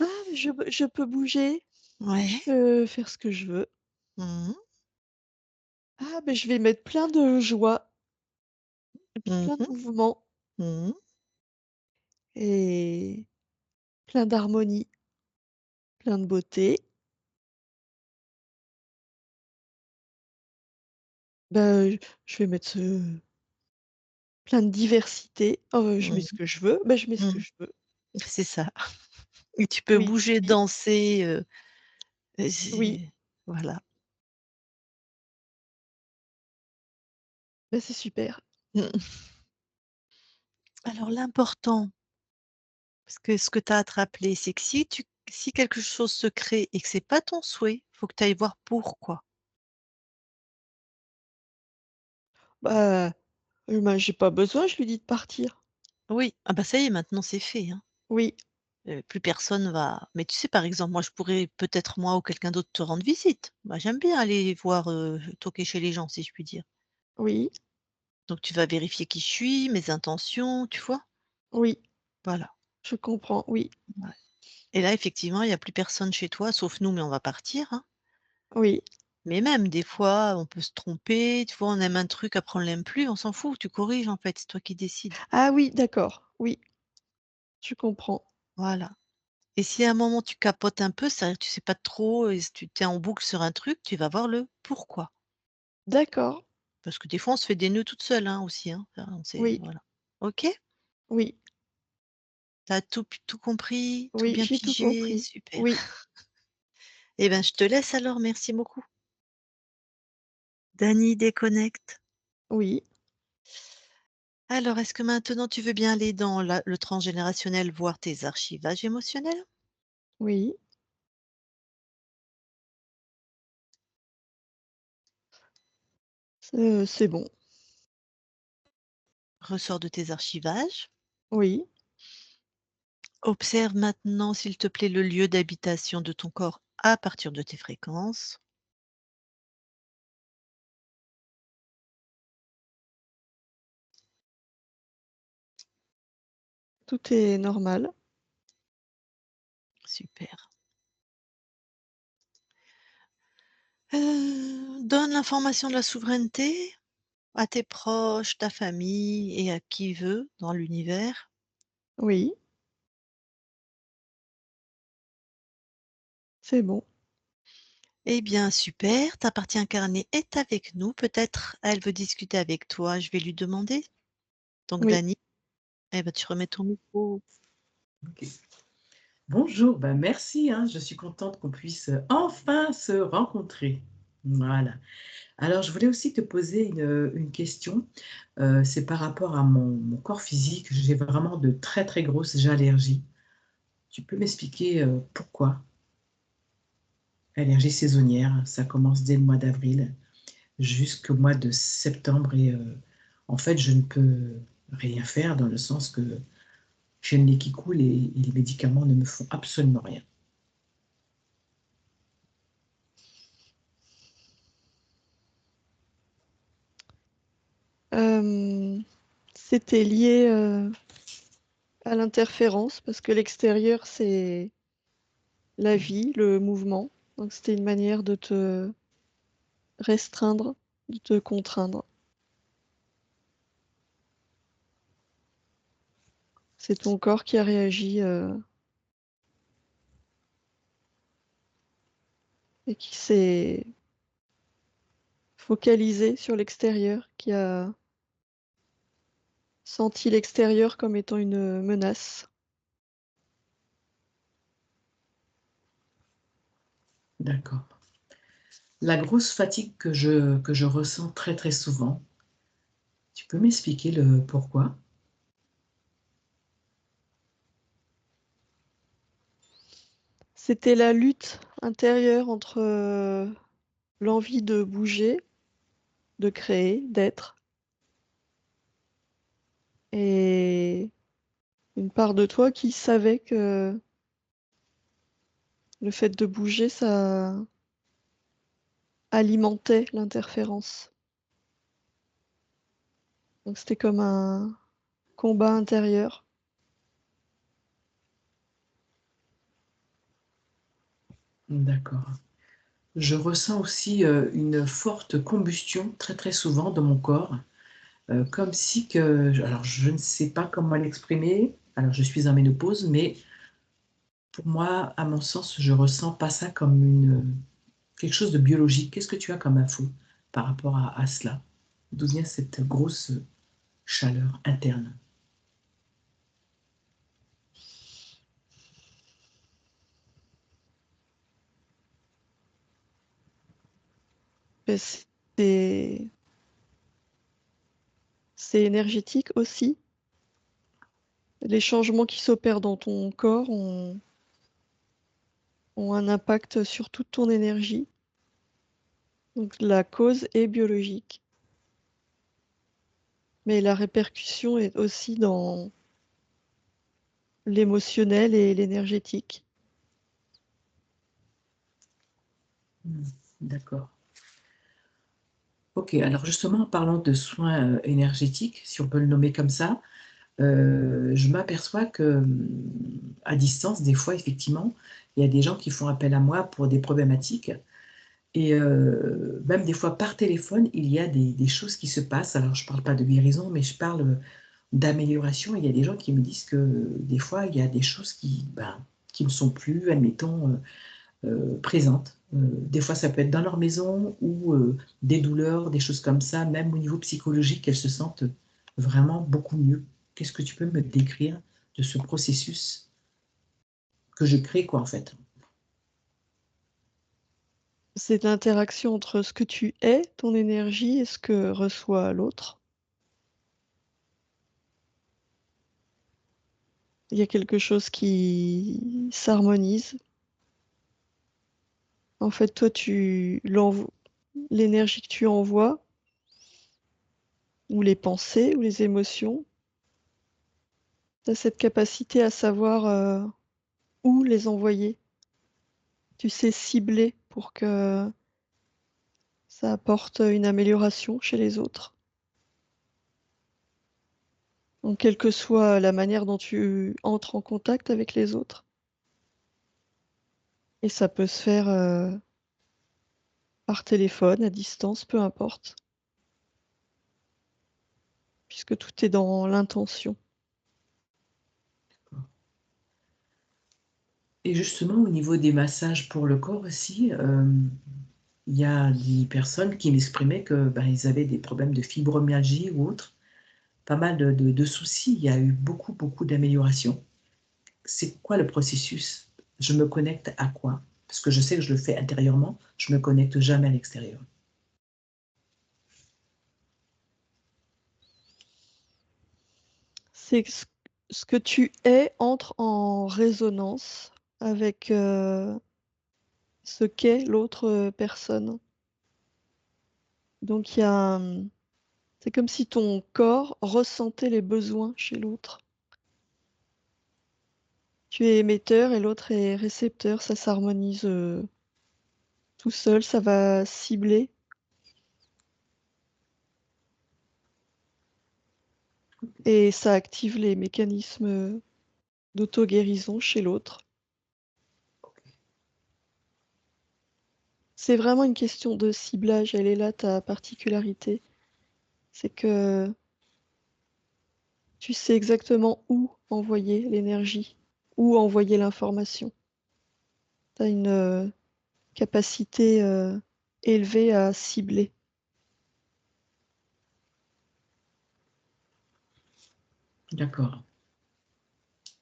Ah, mais je peux bouger, je ouais. peux faire ce que je veux. Mmh mh. Ah, mais je vais mettre plein de joie et puis Mmh plein de mh. mouvements Mmh. et plein d'harmonie, plein de beauté. Bah, je vais mettre, plein de diversité. Oh, je mets Mmh. ce que je veux, bah, je mets ce que Mmh. je veux. C'est ça. Et tu peux Oui, bouger, oui, danser, oui, voilà. bah, c'est super. Mmh. Alors l'important, parce que ce que tu as à te rappeler, c'est que si quelque chose se crée et que c'est pas ton souhait, faut que tu ailles voir pourquoi. Bah, j'ai pas besoin, je lui dis de partir. Oui, ah bah, ça y est, maintenant c'est fait, hein. Oui, Plus personne va mais tu sais, par exemple, moi, je pourrais peut-être moi ou quelqu'un d'autre te rendre visite. Moi, j'aime bien aller voir, toquer chez les gens, si je puis dire. oui, Donc tu vas vérifier qui je suis, mes intentions, tu vois? oui, Voilà, je comprends, oui, ouais et là, effectivement, il y a plus personne chez toi, sauf nous, mais on va partir, hein. oui. Mais même des fois, on peut se tromper, tu vois? On aime un truc, après on l'aime plus, on s'en fout, tu corriges, en fait, c'est toi qui décides. Ah oui, d'accord, oui, je comprends. Voilà et si à un moment tu capotes un peu, c'est-à-dire que tu sais pas trop et tu es en boucle sur un truc, tu vas voir le pourquoi. D'accord, Parce que des fois, on se fait des nœuds toute seule, hein, aussi, hein. Enfin, on sait oui, voilà. OK? oui, Tu as tout compris, tout oui, bien j'ai tout pigé? compris. Super. Oui, Eh ben, je te laisse alors, merci beaucoup. Dany déconnecte. oui, Alors, est-ce que maintenant tu veux bien aller dans le transgénérationnel, voir tes archivages émotionnels? oui, c'est bon. Ressors de tes archivages. Oui, Observe maintenant, s'il te plaît, le lieu d'habitation de ton corps à partir de tes fréquences. tout est normal. Super. Donne l'information de la souveraineté à tes proches, ta famille et à qui veut dans l'univers. Oui, c'est bon. Eh bien, super, ta partie incarnée est avec nous. Peut-être elle veut discuter avec toi, je vais lui demander. Donc, Oui, Dany, eh ben, tu remets ton micro. OK. Bonjour, bah, merci, hein, je suis contente qu'on puisse, enfin se rencontrer. Voilà. Alors je voulais aussi te poser une question, c'est par rapport à mon corps physique. J'ai vraiment de très, très grosses allergies. Tu peux m'expliquer, pourquoi? Allergie saisonnière, ça commence dès le mois d'avril jusqu'au mois de septembre et en fait, je ne peux rien faire dans le sens que j'ai le nez qui coule et les médicaments ne me font absolument rien. hem, c'était lié, à l'interférence parce que l'extérieur, c'est la vie, le mouvement. Donc c'était une manière de te restreindre, de te contraindre. C'est ton corps qui a réagi, et qui s'est focalisé sur l'extérieur, qui a senti l'extérieur comme étant une menace. D'accord. La grosse fatigue que je ressens très, très souvent, tu peux m'expliquer le pourquoi? C'était la lutte intérieure entre l'envie de bouger, de créer, d'être, et une part de toi qui savait que le fait de bouger, ça alimentait l'interférence. Donc c'était comme un combat intérieur. D'accord. Je ressens aussi, une forte combustion très, très souvent dans mon corps, comme si alors je ne sais pas comment l'exprimer, alors je suis en ménopause, mais pour moi, à mon sens, je ressens pas ça comme quelque chose de biologique. Qu'est-ce que tu as comme info par rapport à cela? D'où vient cette grosse chaleur interne? Et c'est énergétique aussi. Les changements qui s'opèrent dans ton corps ont un impact sur toute ton énergie. Donc la cause est biologique, mais la répercussion est aussi dans l'émotionnel et l'énergétique. Mmh, d'accord. OK, alors justement en parlant de soins, énergétiques, si on peut le nommer comme ça, je m'aperçois que, à distance, des fois, effectivement, il y a des gens qui font appel à moi pour des problématiques et même des fois par téléphone, il y a des choses qui se passent. Alors je parle pas de guérison, mais je parle, d'amélioration. Il y a des gens qui me disent que, des fois, il y a des choses qui ne sont plus, admettons, présentes. Des fois, ça peut être dans leur maison ou des douleurs, des choses comme ça, même au niveau psychologique, elles se sentent vraiment beaucoup mieux. Qu'est-ce que tu peux me décrire de ce processus que je crée, quoi, en fait? C'est l'interaction entre ce que tu es, ton énergie, et ce que reçoit l'autre. Il y a quelque chose qui s'harmonise. En fait, toi, l'énergie que tu envoies, ou les pensées, ou les émotions, tu as cette capacité à savoir où les envoyer. Tu sais cibler pour que ça apporte une amélioration chez les autres. Donc, quelle que soit la manière dont tu entres en contact avec les autres. Et ça peut se faire par téléphone, à distance, peu importe, puisque tout est dans l'intention. Et justement, au niveau des massages pour le corps aussi, il y a des personnes qui m'exprimaient que, ben, ils avaient des problèmes de fibromyalgie ou autre, pas mal de soucis. Il y a eu beaucoup, beaucoup d'améliorations. C'est quoi le processus? Je me connecte à quoi? Parce que je sais que je le fais intérieurement, je me connecte jamais à l'extérieur. C'est que ce que tu es entre en résonance avec ce qu'est l'autre personne. Donc c'est comme si ton corps ressentait les besoins chez l'autre. Tu es émetteur et l'autre est récepteur, ça s'harmonise tout seul, ça va cibler et ça active les mécanismes d'auto-guérison chez l'autre. C'est vraiment une question de ciblage, elle est là ta particularité. C'est que tu sais exactement où envoyer l'énergie, où envoyer l'information. Tu as une capacité élevée à cibler. D'accord.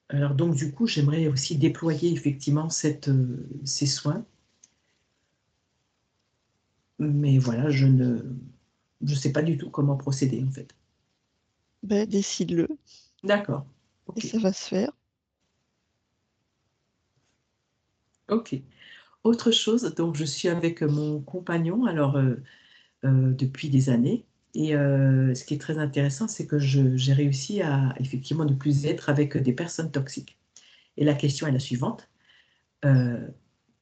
Alors donc du coup, j'aimerais aussi déployer effectivement ces soins. Mais voilà, je ne sais pas du tout comment procéder, en fait. Ben, décide-le D'accord. et OK. ça va se faire. OK. Autre chose, donc je suis avec mon compagnon, alors, depuis des années et ce qui est très intéressant, c'est que j'ai réussi à effectivement ne plus être avec des personnes toxiques et la question est la suivante, heu,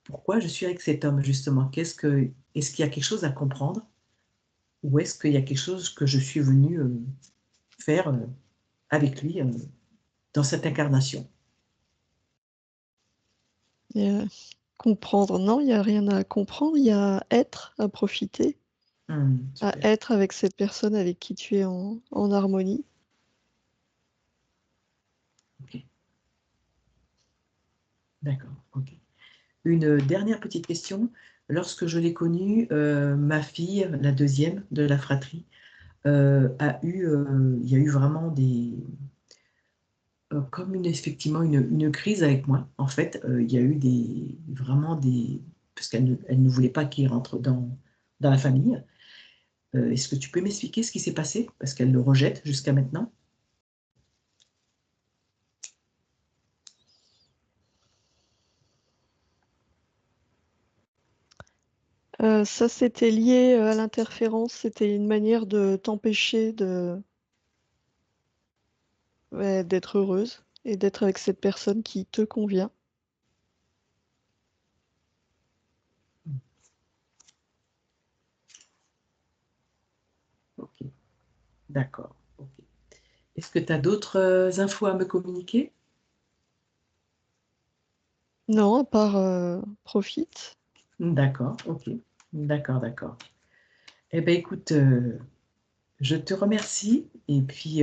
pourquoi je suis avec cet homme justement? Est-ce qu'il y a quelque chose à comprendre? Ou est-ce qu'il y a quelque chose que je suis venue, faire, avec lui, dans cette incarnation? Et comprendre, non, il y a rien à comprendre, il y a être, à profiter, à Super. être avec cette personne avec qui tu es en harmonie. OK, d'accord, OK. Une dernière petite question. Lorsque je l'ai connu, ma fille, la deuxième de la fratrie, il y a eu vraiment comme effectivement une crise avec moi. En fait, il y a eu vraiment des parce elle ne voulait pas qu'il rentre dans la famille. Est-ce que tu peux m'expliquer ce qui s'est passé? Parce qu'elle le rejette jusqu'à maintenant. Ça, c'était lié, à l'interférence, c'était une manière de t'empêcher ouais, d'être heureuse et d'être avec cette personne qui te convient. Mmh, OK, d'accord, OK. Est-ce que tu as d'autres, infos à me communiquer? Non, à part, profite. D'accord, OK. D'accord, d'accord. Eh ben, écoute, je te remercie et puis,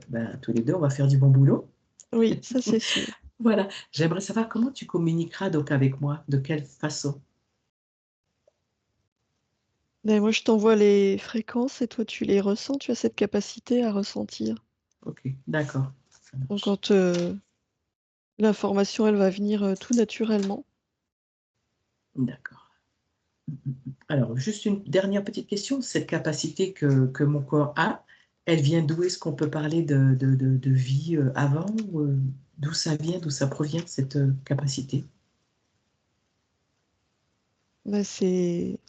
ben, tous les 2, on va faire du bon boulot. Oui, ça c'est sûr. Voilà, j'aimerais savoir comment tu communiqueras donc avec moi? De quelle façon? Mais moi, je t'envoie les fréquences et toi, tu les ressens. Tu as cette capacité à ressentir. OK, d'accord, ça Donc marche. quand, l'information, elle va venir, tout naturellement. D'accord. Mmh mh mh. Alors juste une dernière petite question, cette capacité que mon corps a, elle vient d'où? Est-ce qu'on peut parler de vie, avant ou, d'où ça vient, d'où ça provient cette, capacité? Bah, c'est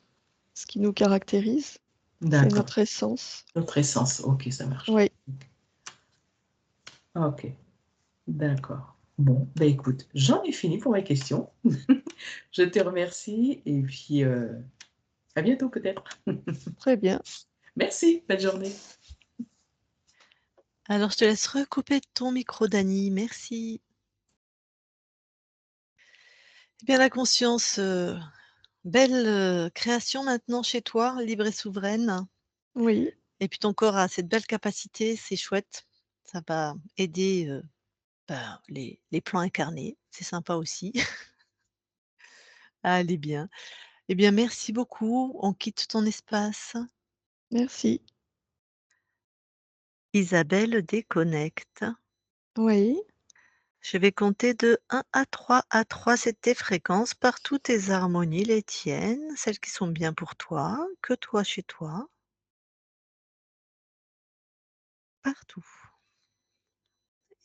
ce qui nous caractérise, c'est D'accord, notre essence. notre essence, OK, ça marche. Oui, OK, d'accord. Bon, bah, écoute, j'en ai fini pour mes questions. Je te remercie et puis, à bientôt peut-être. très bien. Merci, belle journée. Alors je te laisse recouper ton micro Dani, merci. Eh bien la conscience, belle, création maintenant chez toi, libre et souveraine Oui, et puis ton corps a cette belle capacité, c'est chouette. Ça va aider, ben, les plans incarnés, c'est sympa aussi à aller bien. Eh bien merci beaucoup, on quitte ton espace. merci. Isabelle déconnecte. Oui, Je vais compter de 1 à 3. À 3, c'est tes fréquences, partout tes harmonies, les tiennes, celles qui sont bien pour toi, que toi chez toi, partout.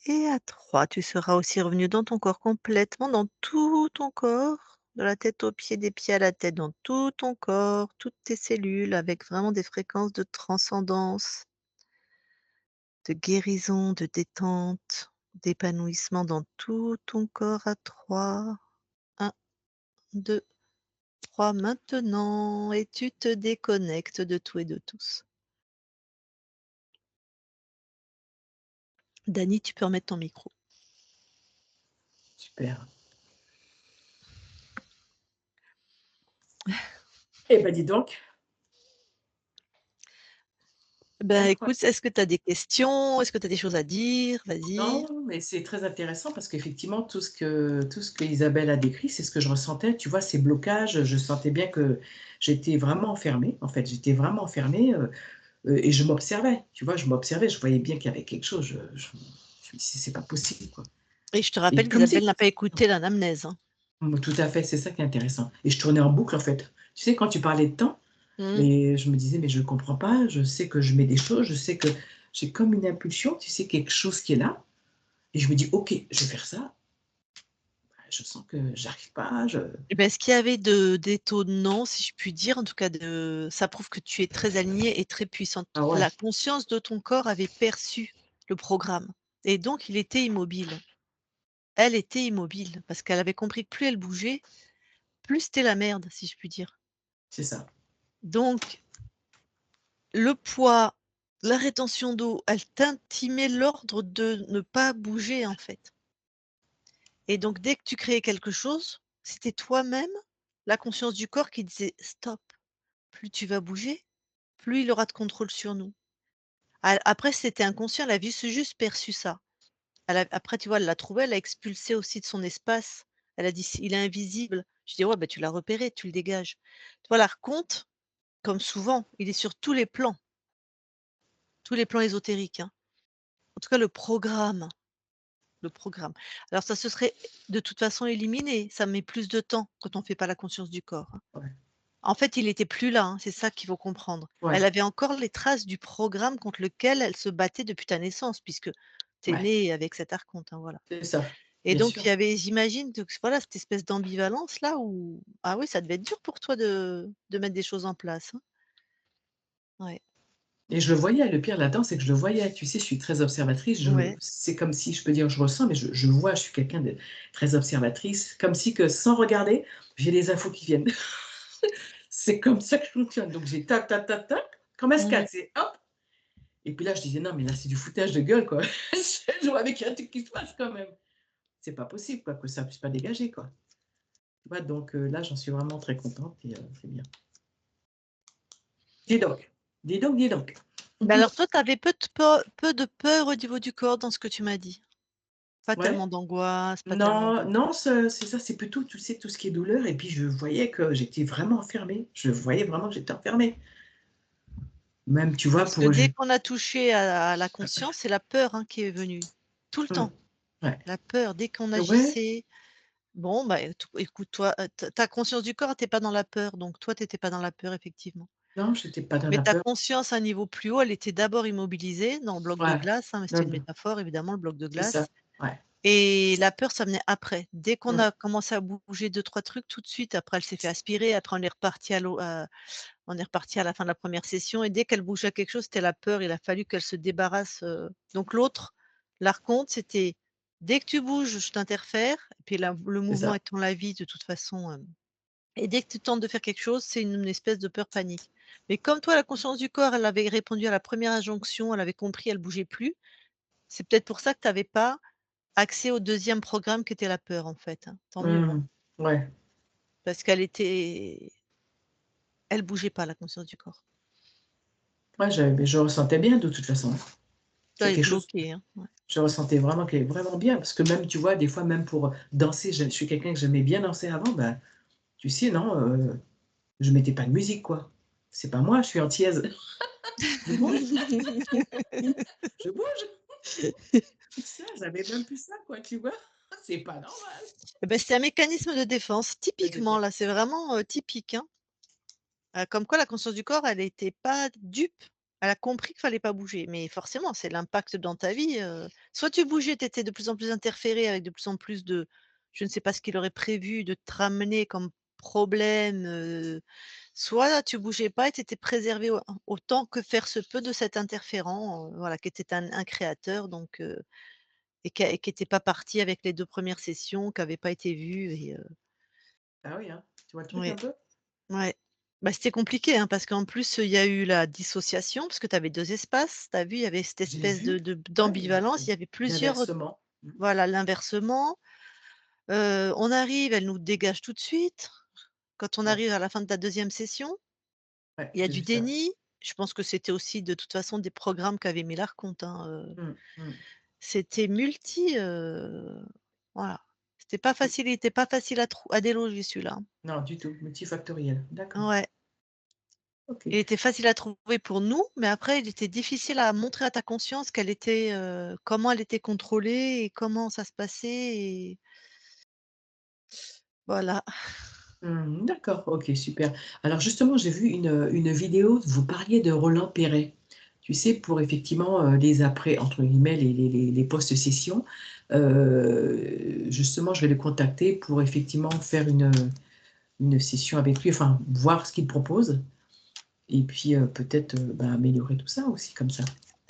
Et à 3, tu seras aussi revenu dans ton corps complètement, dans tout ton corps, de la tête aux pieds, des pieds à la tête, dans tout ton corps, toutes tes cellules, avec vraiment des fréquences de transcendance, de guérison, de détente, d'épanouissement dans tout ton corps à 3. 1, 2, 3 maintenant et tu te déconnectes de tout et de tous. Dani, tu peux remettre ton micro. Super. Eh ben, dis donc, Ben, Incroyable. écoute, est-ce que tu as des questions? Est-ce que tu as des choses à dire? Vas-y. Non, mais c'est très intéressant parce qu'effectivement, tout ce que Isabelle a décrit, c'est ce que je ressentais. Tu vois, ces blocages, je sentais bien que j'étais vraiment enfermée, en fait. J'étais vraiment enfermée, et je m'observais, tu vois? Je m'observais, je voyais bien qu'il y avait quelque chose, je me disais: «C'est pas possible, quoi» Et je te et rappelle comme si qu'Isabelle n'a pas écouté l'anamnèse, hein. tout à fait, c'est ça qui est intéressant et je tournais en boucle, en fait. Tu sais, quand tu parlais de temps, Mmh. mais je me disais: «Mais je comprends pas, je sais que je mets des choses, je sais que j'ai comme une impulsion, tu sais, quelque chose qui est là et je me dis: "OK, je vais faire ça". Je sens que j'arrive pas, je Et bah, ce qu'il y avait de d'étonnant, si je puis dire, en tout cas ça prouve que tu es très alignée et très puissante. ah ouais, La conscience de ton corps avait perçu le programme et donc il était immobile. Elle était immobile parce qu'elle avait compris que plus elle bougeait, plus c'était la merde, si je puis dire. c'est ça. Donc le poids, la rétention d'eau, elle t'intimait l'ordre de ne pas bouger, en fait. Et donc dès que tu créais quelque chose, c'était toi-même, la conscience du corps qui disait: «Stop, plus tu vas bouger, plus il aura de contrôle sur nous». Après c'était inconscient, elle a juste perçu ça. Après tu vois, elle l'a trouvé, elle l'a expulsé aussi de son espace. Elle a dit: «Il est invisible». Je dis: «Ouais, bah, tu l'as repéré, tu le dégages». Tu vois, l'archonte, comme souvent, il est sur tous les plans ésotériques, hein. En tout cas le programme. Alors ça se serait de toute façon éliminé, ça met plus de temps quand on fait pas la conscience du corps, hein. Ouais, En fait, il était plus là, hein, c'est ça qu'il faut comprendre. Elle ouais, avait encore les traces du programme contre lequel elle se battait depuis ta naissance, puisque tu es ouais, née avec cet archonte, hein, voilà. c'est ça, Et bien donc il sûr. y avait, j'imagine, donc voilà, cette espèce d'ambivalence là où ah oui, ça devait être dur pour toi de mettre des choses en place, hein. Ouais, Et je le voyais, le pire là-dedans, c'est que je le voyais. Tu sais, je suis très observatrice, ouais. c'est comme si je peux dire je ressens, mais je vois, je suis quelqu'un de très observatrice, comme si que sans regarder, j'ai les infos qui viennent. C'est comme ça que je fonctionne. Donc j'ai tac, tac, tac, tac, comme Mmh. S4, c'est hop, et puis là je disais: «Non, mais là c'est du foutage de gueule, quoi». Je vois avec un truc qui se passe quand même. C'est pas possible, quoi, que ça puisse pas dégager, quoi. Tu vois? Donc là, j'en suis vraiment très contente et c'est bien. Dis donc, dis donc, dis donc. Mais alors toi, tu avais peu de peur au niveau du corps dans ce que tu m'as dit? Pas Ouais. tellement d'angoisse, pas tellement Non, de non, c'est ça, c'est plutôt, tu sais, tout ce qui est douleur et puis je voyais que j'étais vraiment enfermée. Je voyais vraiment que j'étais enfermée. Même, tu vois, parce que pour je dès qu'on a touché à la conscience, c'est la peur, hein, qui est venue. Tout le mmh, temps. ouais. La peur, dès qu'on Ouais, agissait, bon, bah, écoute, toi, ta conscience du corps était pas dans la peur, donc toi, tu étais pas dans la peur, effectivement. non, j'étais pas dans Mais la ta peur. conscience à un niveau plus haut, elle était d'abord immobilisée dans le bloc de Ouais, glace, hein, mais c'était une mmh, métaphore évidemment, le bloc de c'est ça, glace ouais. et la peur, ça venait après. Dès qu'on Mmh, a commencé à bouger deux trois trucs, tout de suite, après elle s'est fait aspirer, après on est reparti à la fin de la première session et dès qu'elle bougeait quelque chose, c'était la peur, il a fallu qu'elle se débarrasse, donc l'autre, l'archonte, c'était: «Dès que tu bouges, je t'interfère» et puis le c'est mouvement ça. étant la vie de toute façon, et dès que tu tentes de faire quelque chose, c'est une espèce de peur panique. Mais comme toi, la conscience du corps, elle avait répondu à la première injonction, elle avait compris, elle bougeait plus. C'est peut-être pour ça que tu avais pas accès au deuxième programme qui était la peur, en fait, hein. Tant mieux, hein, Mmh, ouais. parce elle bougeait pas la conscience du corps. Ouais, je ressentais bien de toute façon. Ça C'est est quelque chose, bloqué, hein, ouais. je ressentais vraiment que vraiment bien parce que même, tu vois, des fois, même pour danser, je suis quelqu'un que j'aimais bien danser avant, ben, tu sais, non, je mettais pas de musique, quoi. C'est pas moi, je suis antillaise. Je bouge, je bouge. Ça, j'avais même plus ça, quoi, tu vois? C'est pas normal. Et bah, c'est un mécanisme de défense, De typiquement, détente. là, c'est vraiment, typique, hein. Comme quoi la conscience du corps, elle était pas dupe. Elle a compris qu'il fallait pas bouger, mais forcément, c'est l'impact dans ta vie, soit tu bougeais, tu étais de plus en plus interféré avec de plus en plus de je ne sais pas ce qu'il aurait prévu de te ramener comme problème, soit tu bougeais pas et tu étais préservé autant que faire se peut de cet interférent, voilà, qui était un créateur donc et qui était pas parti avec les 2 premières sessions, qui avait pas été vu et Ah oui, hein, tu vois le truc un ouais. peu? Ouais. Bah, c'était compliqué, hein, parce qu'en plus, il y a eu la dissociation, parce que tu avais 2 espaces. Tu as vu, il y avait cette J'ai espèce vu, ouais, il y a d'ambivalence, il y avait plusieurs, d'inversement. Mmh, voilà, l'inversement. On arrive, elle nous dégage tout de suite. Quand on ouais, arrive à la fin de ta deuxième session, ouais, il y a j'ai du vu ça. déni. Je pense que c'était aussi de toute façon des programmes qu'avait mis l'Archonte, hein, Mmh, mmh. c'était voilà. C'était pas Oui. facile, il était pas facile à déloger celui-là, hein. Non, du tout, multifactoriel. D'accord. Ouais, OK. il était facile à trouver pour nous, mais après il était difficile à montrer à ta conscience comment elle était contrôlée et comment ça se passait et voilà. Mmh, d'accord, OK, super. Alors justement, j'ai vu une vidéo, vous parliez de Roland Perret. Tu sais, pour effectivement, les après entre guillemets, les post-sessions, justement, je vais le contacter pour effectivement faire une session avec lui, enfin, voir ce qu'il propose et puis, peut-être, bah, améliorer tout ça aussi comme ça.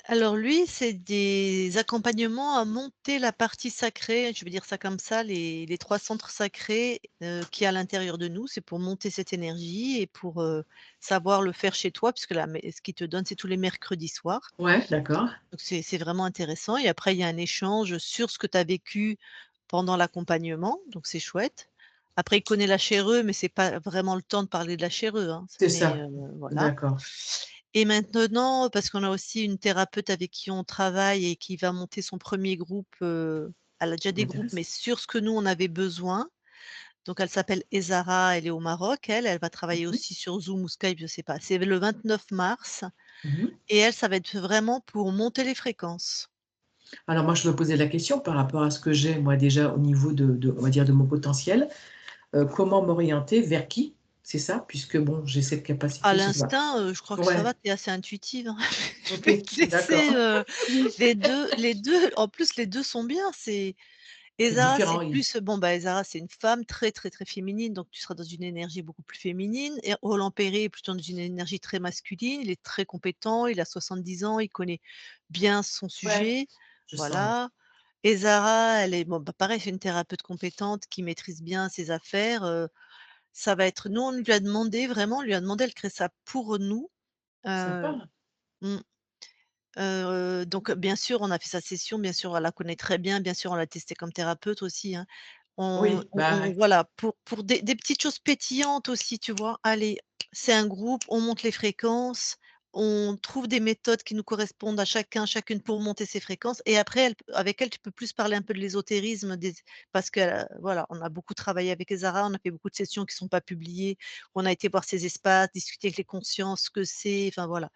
Alors lui, c'est des accompagnements à monter la partie sacrée, je vais dire ça comme ça, les 3 centres sacrés, qu'il y a à l'intérieur de nous. C'est pour monter cette énergie et pour, savoir le faire chez toi puisque ce qu'il te donne, c'est tous les mercredis soirs. Ouais, d'accord. Donc c'est vraiment intéressant et après il y a un échange sur ce que tu as vécu pendant l'accompagnement, donc c'est chouette. Après il connaît la chère mais c'est pas vraiment le temps de parler de la chère hein, C'est mais ça. voilà. D'accord. Et maintenant, parce qu'on a aussi une thérapeute avec qui on travaille et qui va monter son premier groupe, elle a déjà Ça des groupes, m'intéresse. mais sur ce que nous on avait besoin. Donc elle s'appelle Ezara, elle est au Maroc, elle va travailler Mmh mh. aussi sur Zoom ou Skype, je sais pas. C'est le 29 mars Mmh. et elle, ça va être vraiment pour monter les fréquences. Alors moi, je me posais la question par rapport à ce que j'ai moi déjà au niveau de on va dire de mon potentiel, comment m'orienter vers qui? C'est ça? Puisque bon, j'ai cette À capacité, je sais pas. l'instinct, je crois que ça Ouais, va, tu es assez intuitive, hein. Je vais OK, te d'accord. laisser, les deux en plus les 2 sont bien, C'est Ezra, c'est différent, oui. plus bon, bah, Ezra, c'est une femme très, très, très féminine, donc tu seras dans une énergie beaucoup plus féminine et Roland Perret est plutôt dans une énergie très masculine. Il est très compétent, il a 70 ans, il connaît bien son Ouais, sujet, je sens, ouais. voilà. Et Zara, elle est bon, bah, pareil, c'est une thérapeute compétente qui maîtrise bien ses affaires, ça va être nous, on lui a demandé vraiment, on lui a demandé, elle crée ça pour nous, heu, Sympa. mmh. Donc bien sûr, on a fait sa session, bien sûr, elle la connaît très bien sûr, on l'a testée comme thérapeute aussi, hein. On Oui, on bah, on ouais. voilà, pour des petites choses pétillantes aussi, tu vois? Allez, c'est un groupe, on monte les fréquences, on trouve des méthodes qui nous correspondent à chacun, chacune pour monter ses fréquences et après avec elle, tu peux plus parler un peu de l'ésotérisme parce que, voilà, on a beaucoup travaillé avec Zara, on a fait beaucoup de sessions qui ne sont pas publiées. On a été voir ses espaces, discuter avec les consciences, ce que c'est, enfin voilà.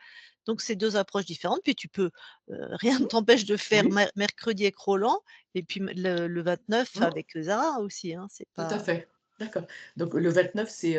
Donc c'est 2 approches différentes, puis tu peux, rien ne Mmh. t'empêche de faire Oui. mercredi avec Roland et puis le 29 Mmh. avec, Zara aussi, hein, c'est Tout à pas fait. D'accord. Donc le 29, c'est,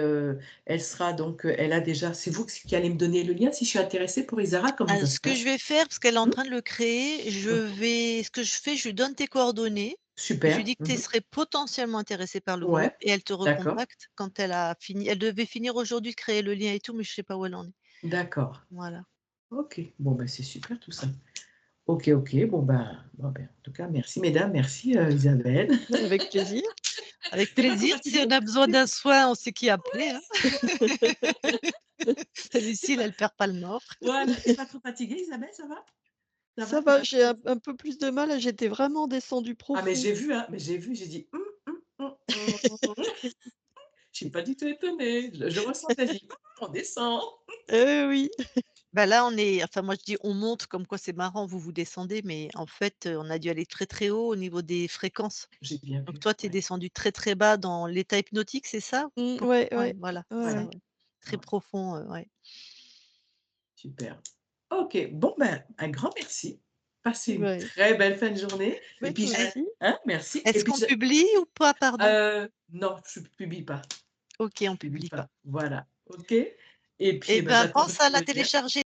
elle sera donc, elle a déjà c'est vous qui allez me donner le lien si je suis intéressée pour Isara? Comment ça ce se que je passe? vais faire, parce qu'elle est en Mmh? train de le créer, Mmh. ce que je fais, je lui donne tes coordonnées, je lui Super. dis que Mmh tu mh. serais potentiellement intéressée par le groupe Ouais, et elle te d'accord, recontacte quand elle a fini. Elle devait finir aujourd'hui de créer le lien et tout, mais je sais pas où elle en est. d'accord. Voilà. OK. Bon, bah, c'est super tout ça. OK, OK. Bon, ben, en tout cas, merci mesdames, merci, Isabelle. Avec plaisir. Avec Tu pas trop plaisir, si fatiguée? on a besoin Tu d'un soin, on sait qui appeler, hein. Lucile, elle perd pas le nord. voilà, tu pas trop fatiguée Isabelle, ça va? Ça va, Ça tu va, pas trop j'ai un fatiguée? un peu plus de mal, là, j'étais vraiment descendue Ah mais profond. j'ai vu, hein, mais j'ai vu, j'ai dit: Je suis pas du tout étonnée, je ressentais, j'ai dit: On descend». Oui. Bah, là, enfin, moi, je dis: «On monte», comme quoi c'est marrant, vous descendez, mais en fait, on a dû aller très, très haut au niveau des fréquences. J'ai bien Donc vu, toi, tu es ouais. descendu très, très bas dans l'état hypnotique, c'est ça? Pour Ouais, ouais, ouais. voilà, Ouais, c'est ça, Ouais, ouais. ouais. Très ouais, profond, ouais. super. OK, bon, ben, un grand merci. Passez une Ouais. très belle fin de journée et Ouais, puis toi je aussi. hein, merci et Est-ce puis qu'on publie ou pas? Pardon? non, je publie pas, OK, on je publie publie pas. pas. Voilà, OK et puis, Eh eh ben, ben, j'attends pense à votre la lien. télécharger.